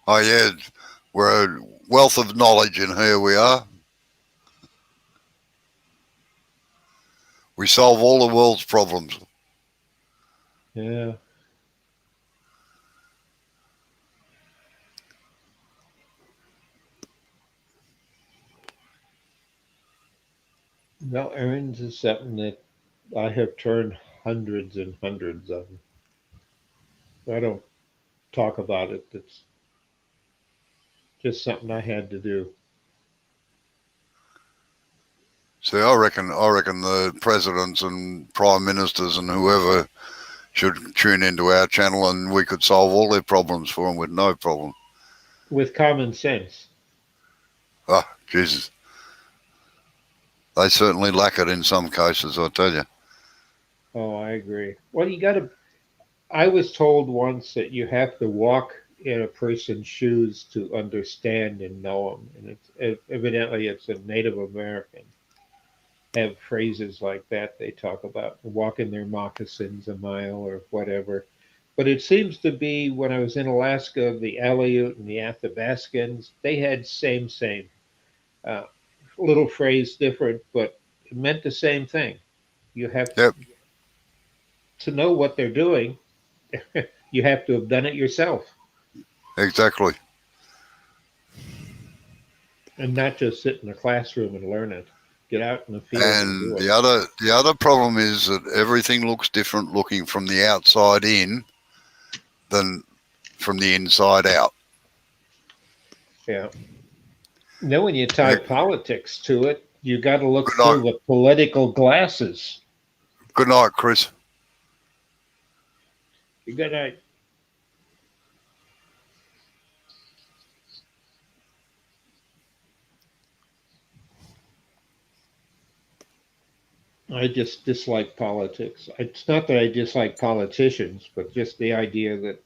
Oh yeah, we're a wealth of knowledge, and here we are. We solve all the world's problems. Yeah. No, errands is something that I have turned hundreds and hundreds of them. I don't talk about it. It's just something I had to do. See, I reckon the presidents and prime ministers and whoever should tune into our channel, and we could solve all their problems for them with no problem. With common sense. Ah, Jesus, they certainly lack it in some cases, I tell you. Oh, I agree. Well, I was told once that you have to walk in a person's shoes to understand and know them. And evidently it's a Native American have phrases like that they talk about walking their moccasins a mile or whatever. But it seems to be when I was in Alaska, the Aleut and the Athabascans, they had same. Uh, Little phrase different, but it meant the same thing. You have Yep, to know what they're doing. You have to have done it yourself exactly. and not just sit in a classroom and learn it. Get out in the field and do And it. the other problem is that everything looks different looking from the outside in than from the inside out. Yeah. Then when you tie Yeah, politics to it, you got to look good night, through the political glasses. good night, Chris. You got to. I just dislike politics. It's not that I dislike politicians, but just the idea that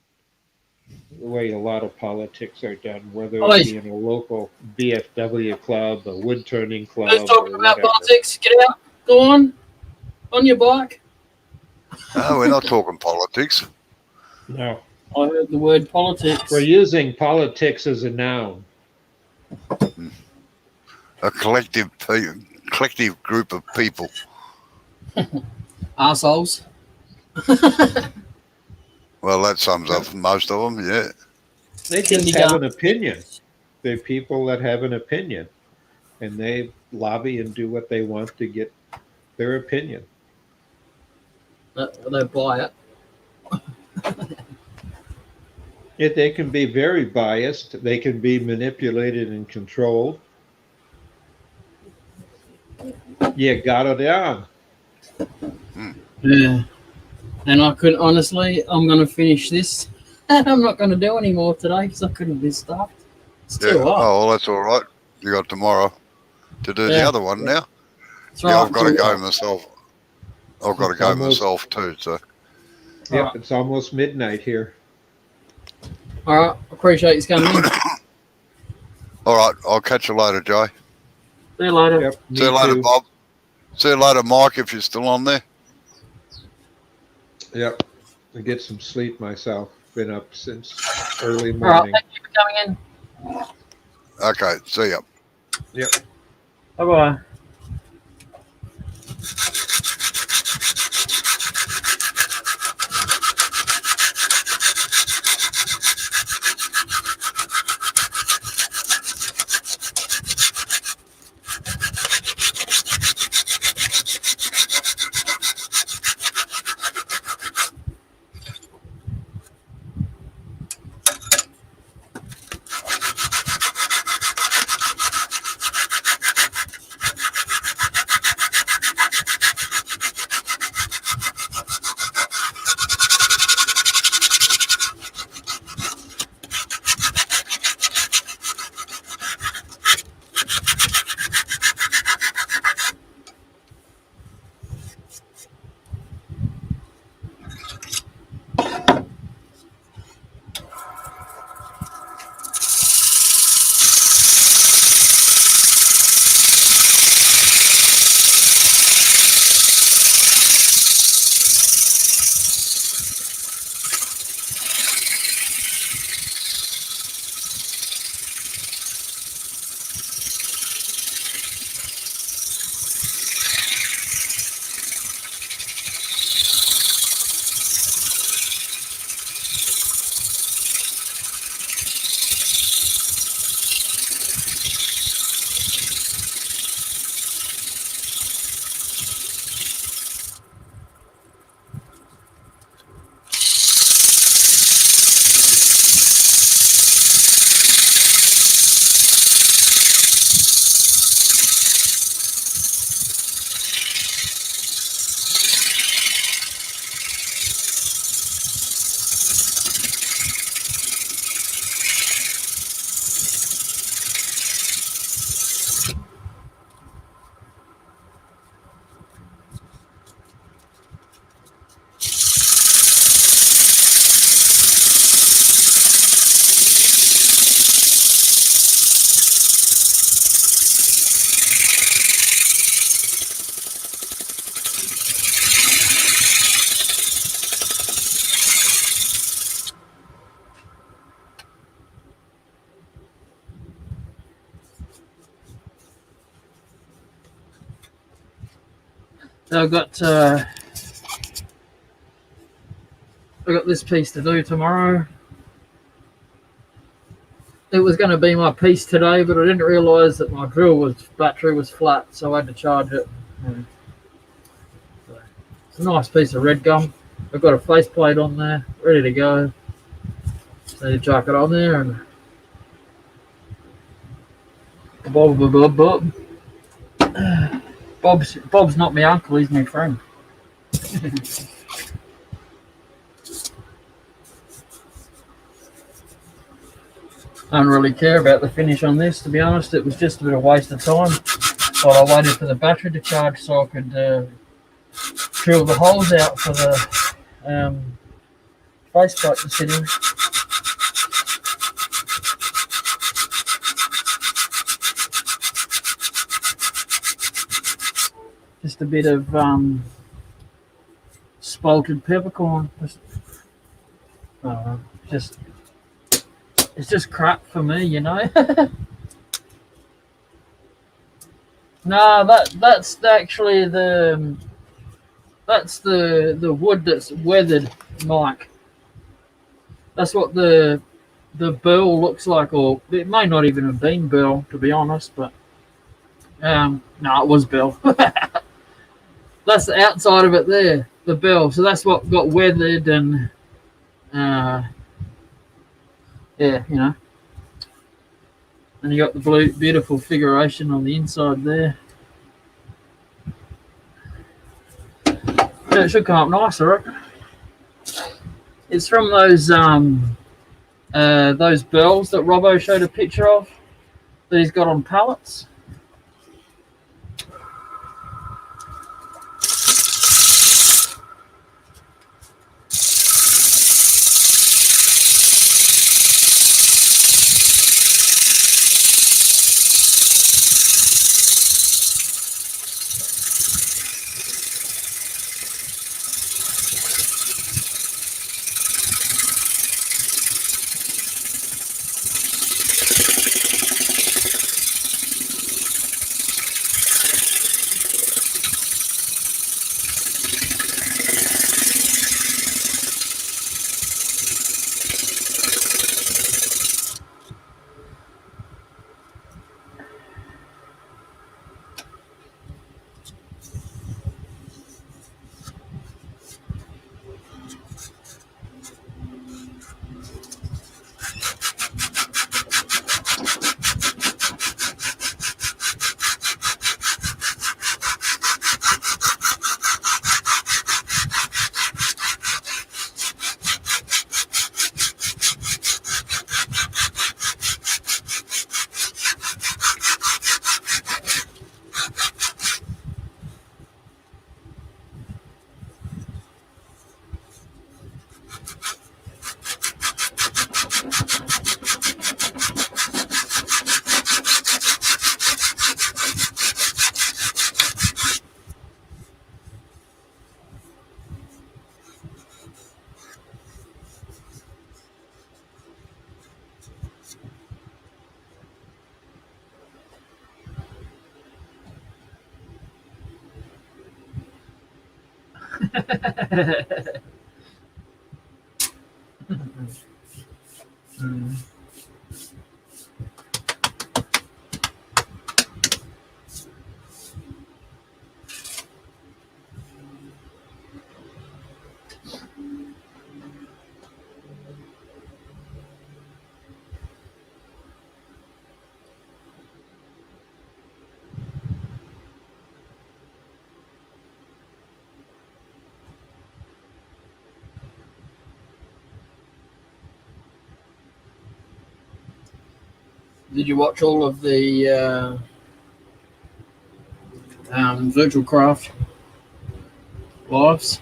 the way a lot of politics are done, whether it Oi, be in a local BFW club, a wood turning who's club, talking or about whatever. politics? Get out. Go on your bike. No, we're not talking politics. No, I heard the word politics. we're using politics as a noun. A collective group of people. Arseholes. Well, that sums up most of them, yeah. They just have an opinion. They're people that have an opinion, and they lobby and do what they want to get their opinion. They buy it. They can be very biased. They can be manipulated and controlled. You got it on. Yeah. And I could honestly, I'm going to finish this. And I'm not going to do any more today because I couldn't be stuffed. It's too hot. Oh, well, that's all right. You got tomorrow to do the other one now. That's Yeah, right. I've got to go myself. I've got to go myself too. So. Yep, Right. it's almost midnight here. All right. Appreciate you coming in. All right, I'll catch you later, Jay. See you later. Yep, See you later, too. Bob. See you later, Mike, if you're still on there. Yep, I get some sleep myself. Been up since early All right. morning. Thank you for coming in. Okay, see ya. Yep. Bye-bye. So I've got this piece to do tomorrow. It was going to be my piece today, but I didn't realise that my battery was flat, so I had to charge it. So it's a nice piece of red gum. I've got a faceplate on there, ready to go. So you chuck it on there and Bob's not my uncle, he's my friend. I don't really care about the finish on this, to be honest. It was just a bit of waste of time. But I waited for the battery to charge so I could drill the holes out for the faceplate to sit in. Just a bit of spalted peppercorn. Uh, just it's just crap for me, you know. No, that's actually the wood that's weathered, Mike. That's what the burl looks like, or it may not even have been burl, to be honest. But no, it was burl. That's the outside of it there, the burl. So that's what got weathered and yeah, you know. And you got the blue, beautiful figuration on the inside there. Yeah, it should come up nice, I reckon. It's from those burls that Robbo showed a picture of that he's got on pallets. Did you watch all of the virtual craft lives?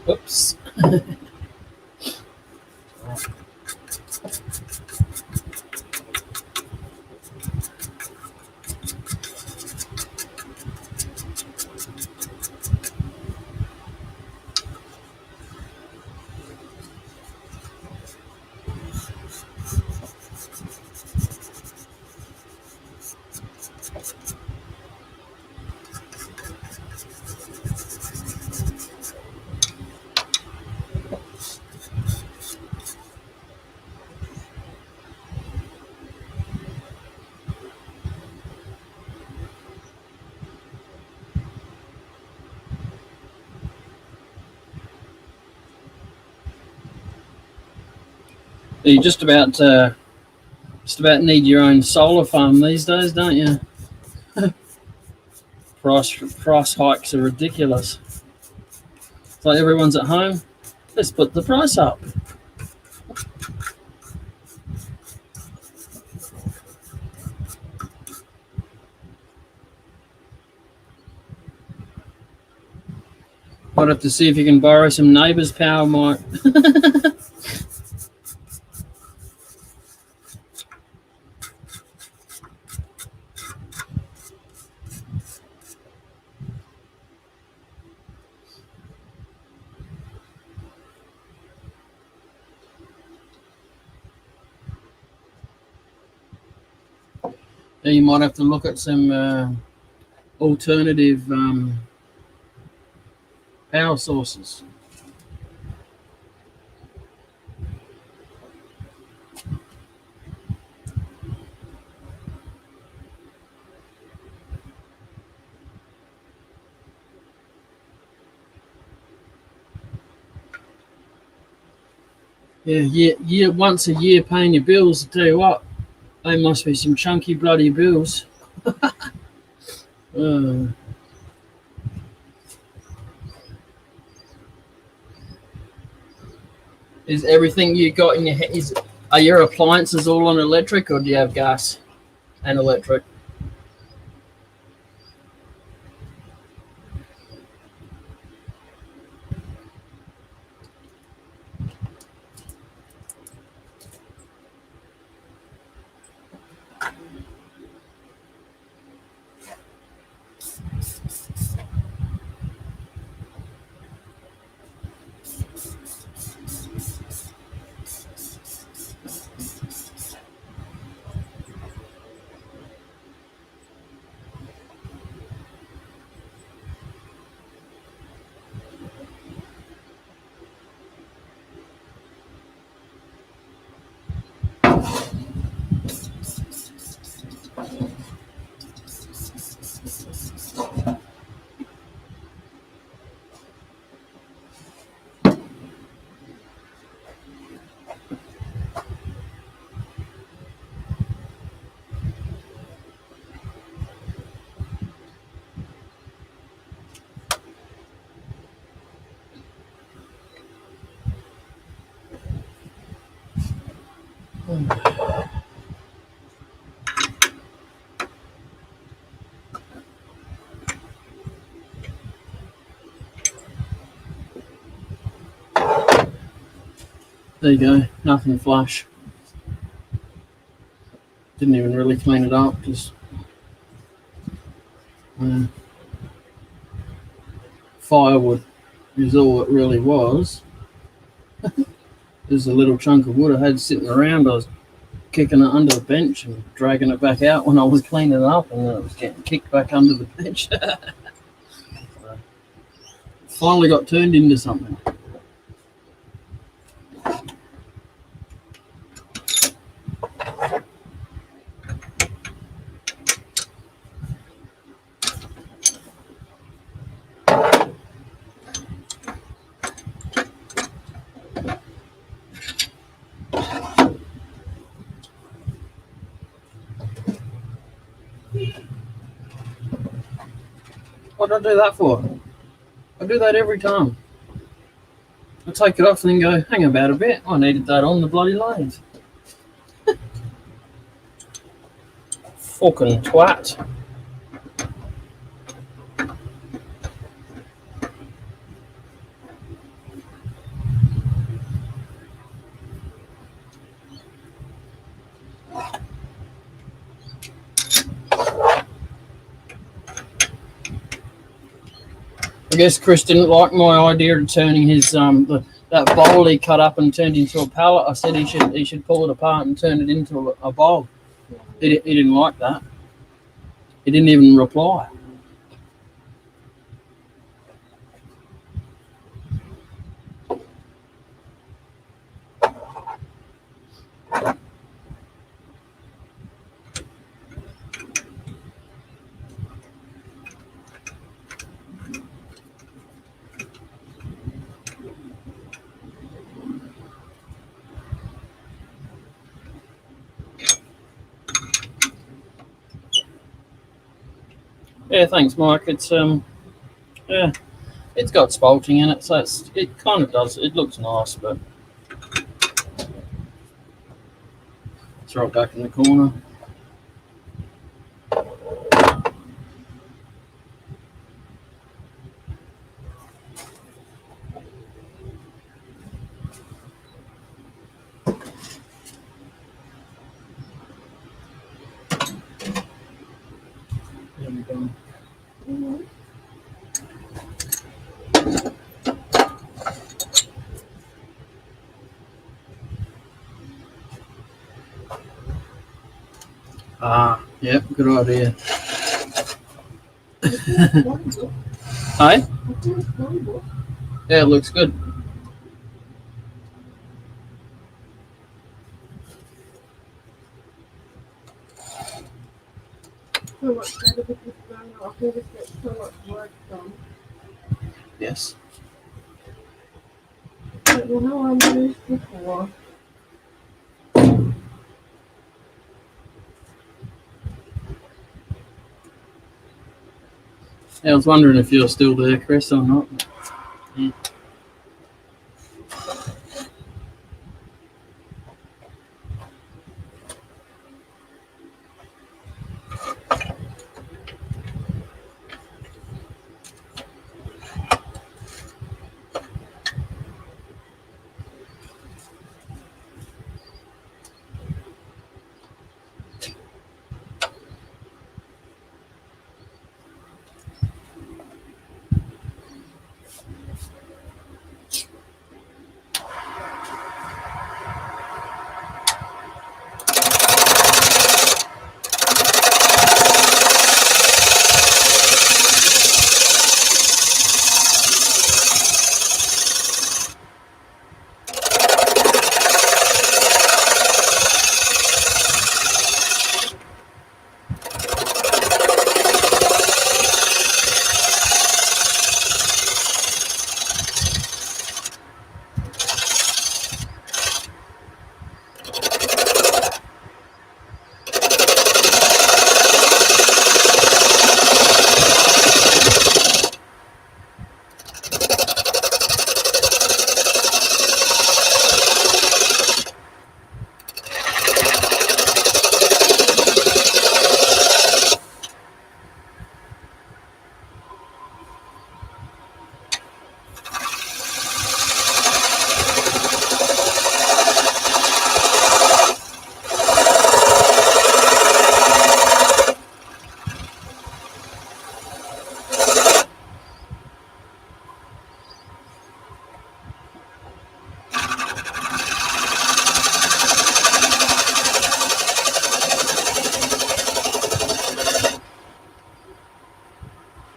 Oops. You just about need your own solar farm these days, don't you? Price hikes are ridiculous. It's like everyone's at home. Let's put the price up. Might have to see if you can borrow some neighbours' power, Mike. You might have to look at some alternative power sources. Yeah, once a year paying your bills, I tell you what, they must be some chunky bloody bills. Is everything you got in your are your appliances all on electric, or do you have gas and electric? There you go, nothing flash. Didn't even really clean it up, just firewood is all it really was. There's a little chunk of wood I had sitting around. I was kicking it under the bench and dragging it back out when I was cleaning it up, and then it was getting kicked back under the bench. So, finally got turned into something. What did I do that for? I do that every time. I take it off and then go, hang about a bit. I needed that on the bloody lathe. Fucking twat. I guess Chris didn't like my idea of turning his that bowl he cut up and turned into a pallet. I said he should pull it apart and turn it into a bowl. He didn't like that. He didn't even reply. Yeah, thanks, Mike. It's yeah, it's got spalting in it, so it kind of does. It looks nice, but it's right back in the corner. There we go. Ah, yep, good idea. Hey? Yeah, it looks good. So much better because I can just get so much work done. Yes. I don't know how I'm doing this before. Yeah, I was wondering if you're still there, Chris, or not. Yeah.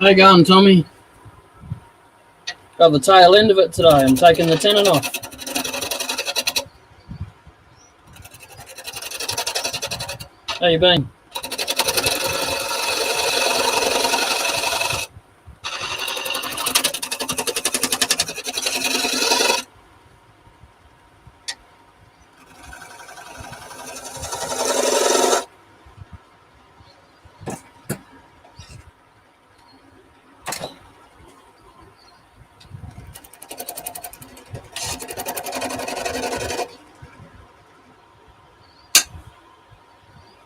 How you going, Tommy? Got the tail end of it today. I'm taking the tenon off. How you been?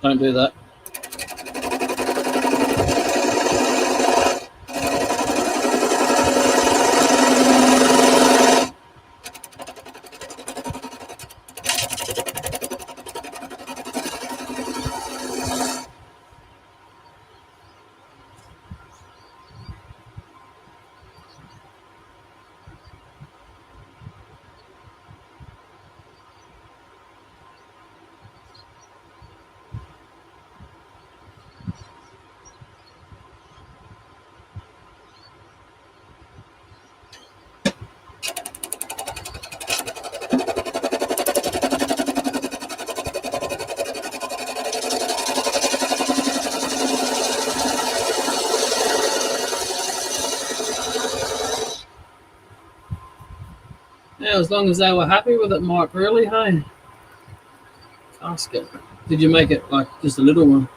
Don't do that. as long as they were happy with it, Mike, really, hey? Casket. Did you make it like just a little one?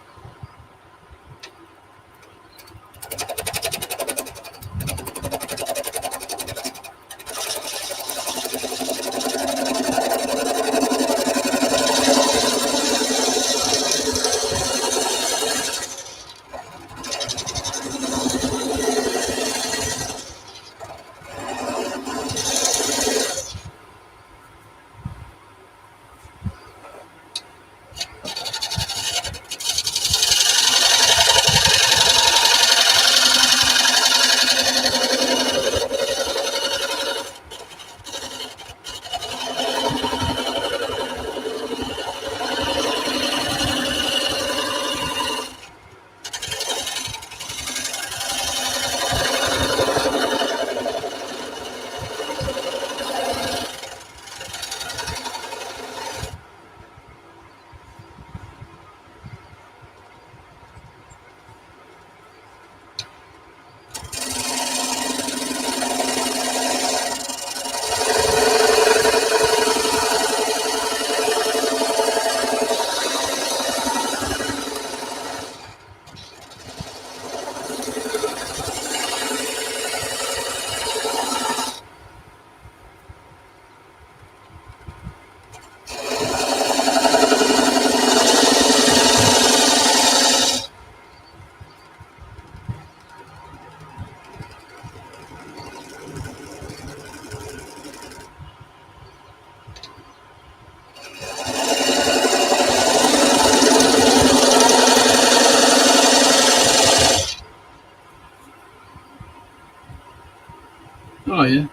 Oh, yeah.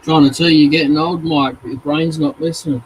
Trying to tell you you're getting old, Mike, but your brain's not listening.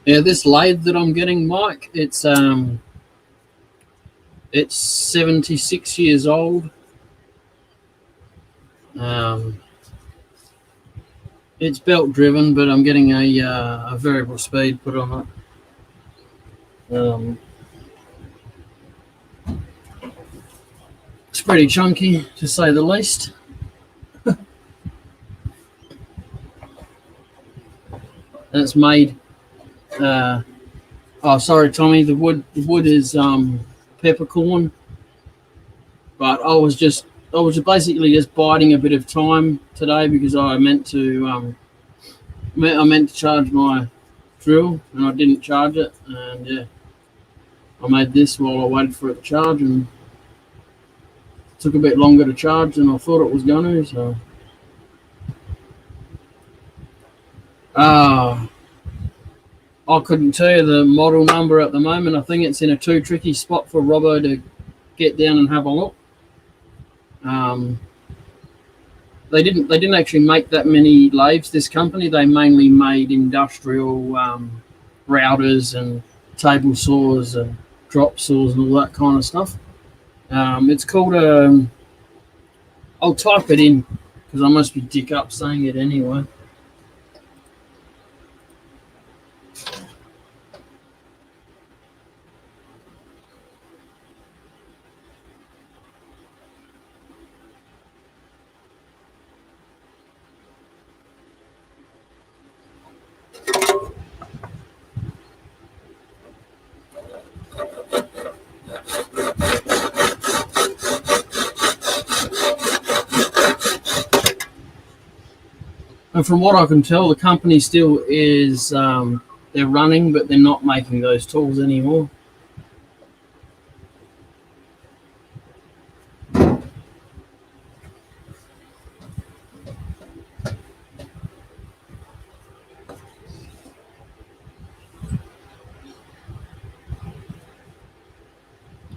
Yeah, this lathe that I'm getting, Mike, it's 76 years old. It's belt driven, but I'm getting a variable speed put on it. It's pretty chunky, to say the least. And it's made. Oh, sorry, Tommy. The wood is peppercorn, but I was basically just biding a bit of time today because I meant to charge my drill and I didn't charge it, and yeah, I made this while I waited for it to charge, and it took a bit longer to charge than I thought it was going to. So, I couldn't tell you the model number at the moment. I think it's in a too tricky spot for Robbo to get down and have a look. They didn't actually make that many lathes. This company, they mainly made industrial routers and table saws and drop saws and all that kind of stuff. It's called I'll type it in because I must be dick up saying it anyway. And from what I can tell, the company still is they're running, but they're not making those tools anymore.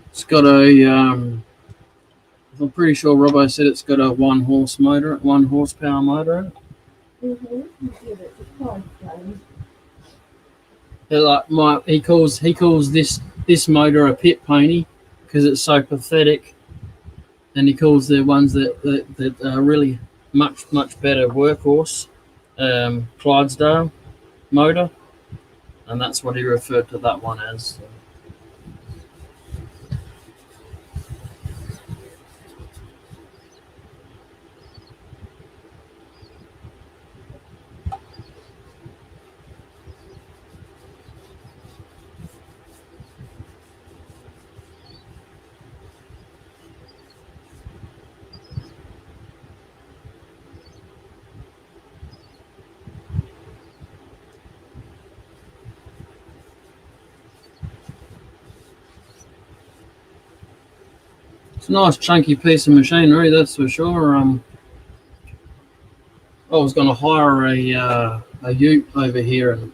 It's got a I'm pretty sure Robbo said it's got a 1 horsepower motor in it. Like he calls this motor a pit pony because it's so pathetic, and he calls the ones that are really much better workhorse Clydesdale motor, and that's what he referred to that one as. It's a nice chunky piece of machinery, that's for sure. I was going to hire a ute over here and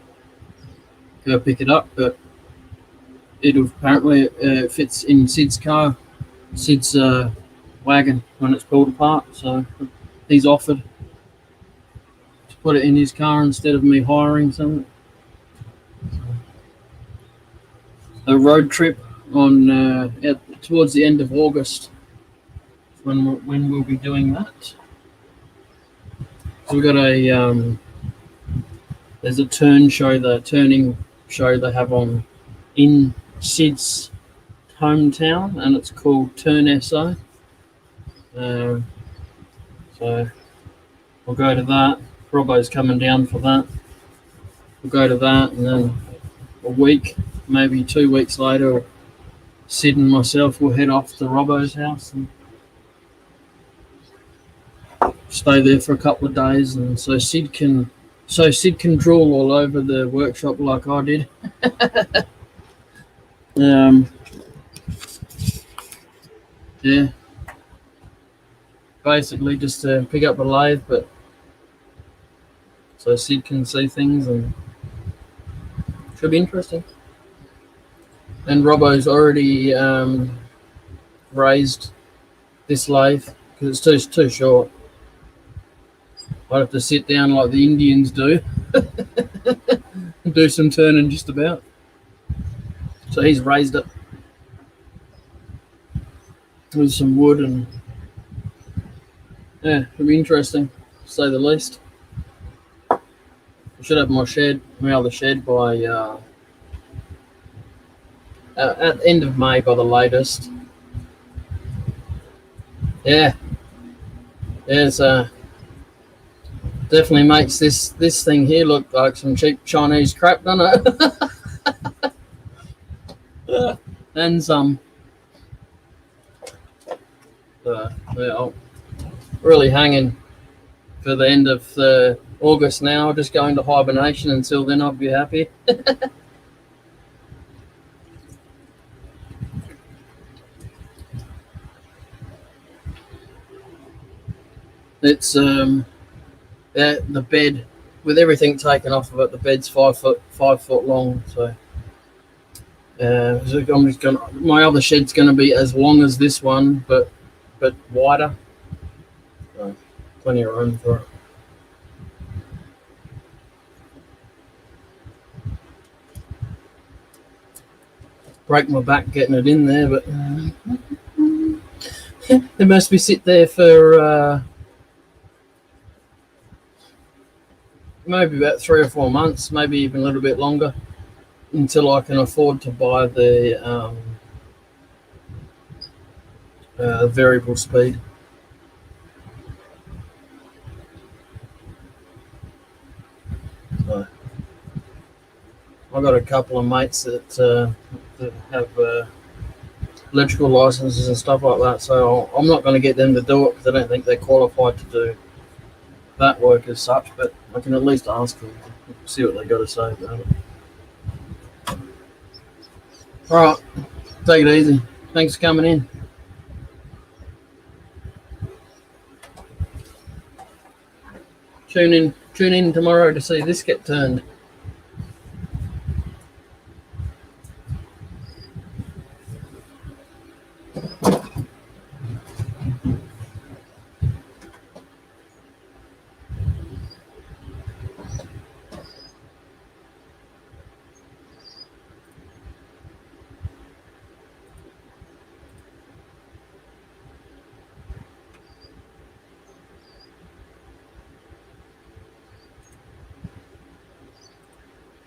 go pick it up, but it'll apparently fits in Sid's wagon when it's pulled apart. So he's offered to put it in his car instead of me hiring something. A road trip on towards the end of August when we'll be doing that. So we've got there's a turning show they have on in Sid's hometown, and it's called Turn SA. So we'll go to that. Robbo's coming down for that. We'll go to that, and then a week, maybe 2 weeks later, Sid and myself will head off to Robbo's house and stay there for a couple of days, and so Sid can drool all over the workshop like I did. Yeah, basically just to pick up a lathe, but so Sid can see things, and should be interesting. And Robbo's already raised this lathe because it's too short. I'd have to sit down like the Indians do do some turning just about. So he's raised it with some wood, and yeah, it'll be interesting, to say the least. I should have my other shed by at the end of May by the latest. Yeah, it's definitely makes this thing here look like some cheap Chinese crap, doesn't it? And some. Yeah, I'm really hanging for the end of August now. Just going to hibernation. Until then, I'll be happy. It's yeah, the bed with everything taken off of it. The bed's 5 foot long. So I'm just gonna. My other shed's gonna be as long as this one, but wider. So plenty of room for it. Break my back getting it in there, but it must be sit there for maybe about 3 or 4 months, maybe even a little bit longer, until I can afford to buy the variable speed. So I've got a couple of mates that have electrical licenses and stuff like that, so I'm not going to get them to do it because I don't think they're qualified to do that work as such, but I can at least ask them, see what they got to say about it. All right, take it easy. Thanks for coming in. Tune in tomorrow to see this get turned.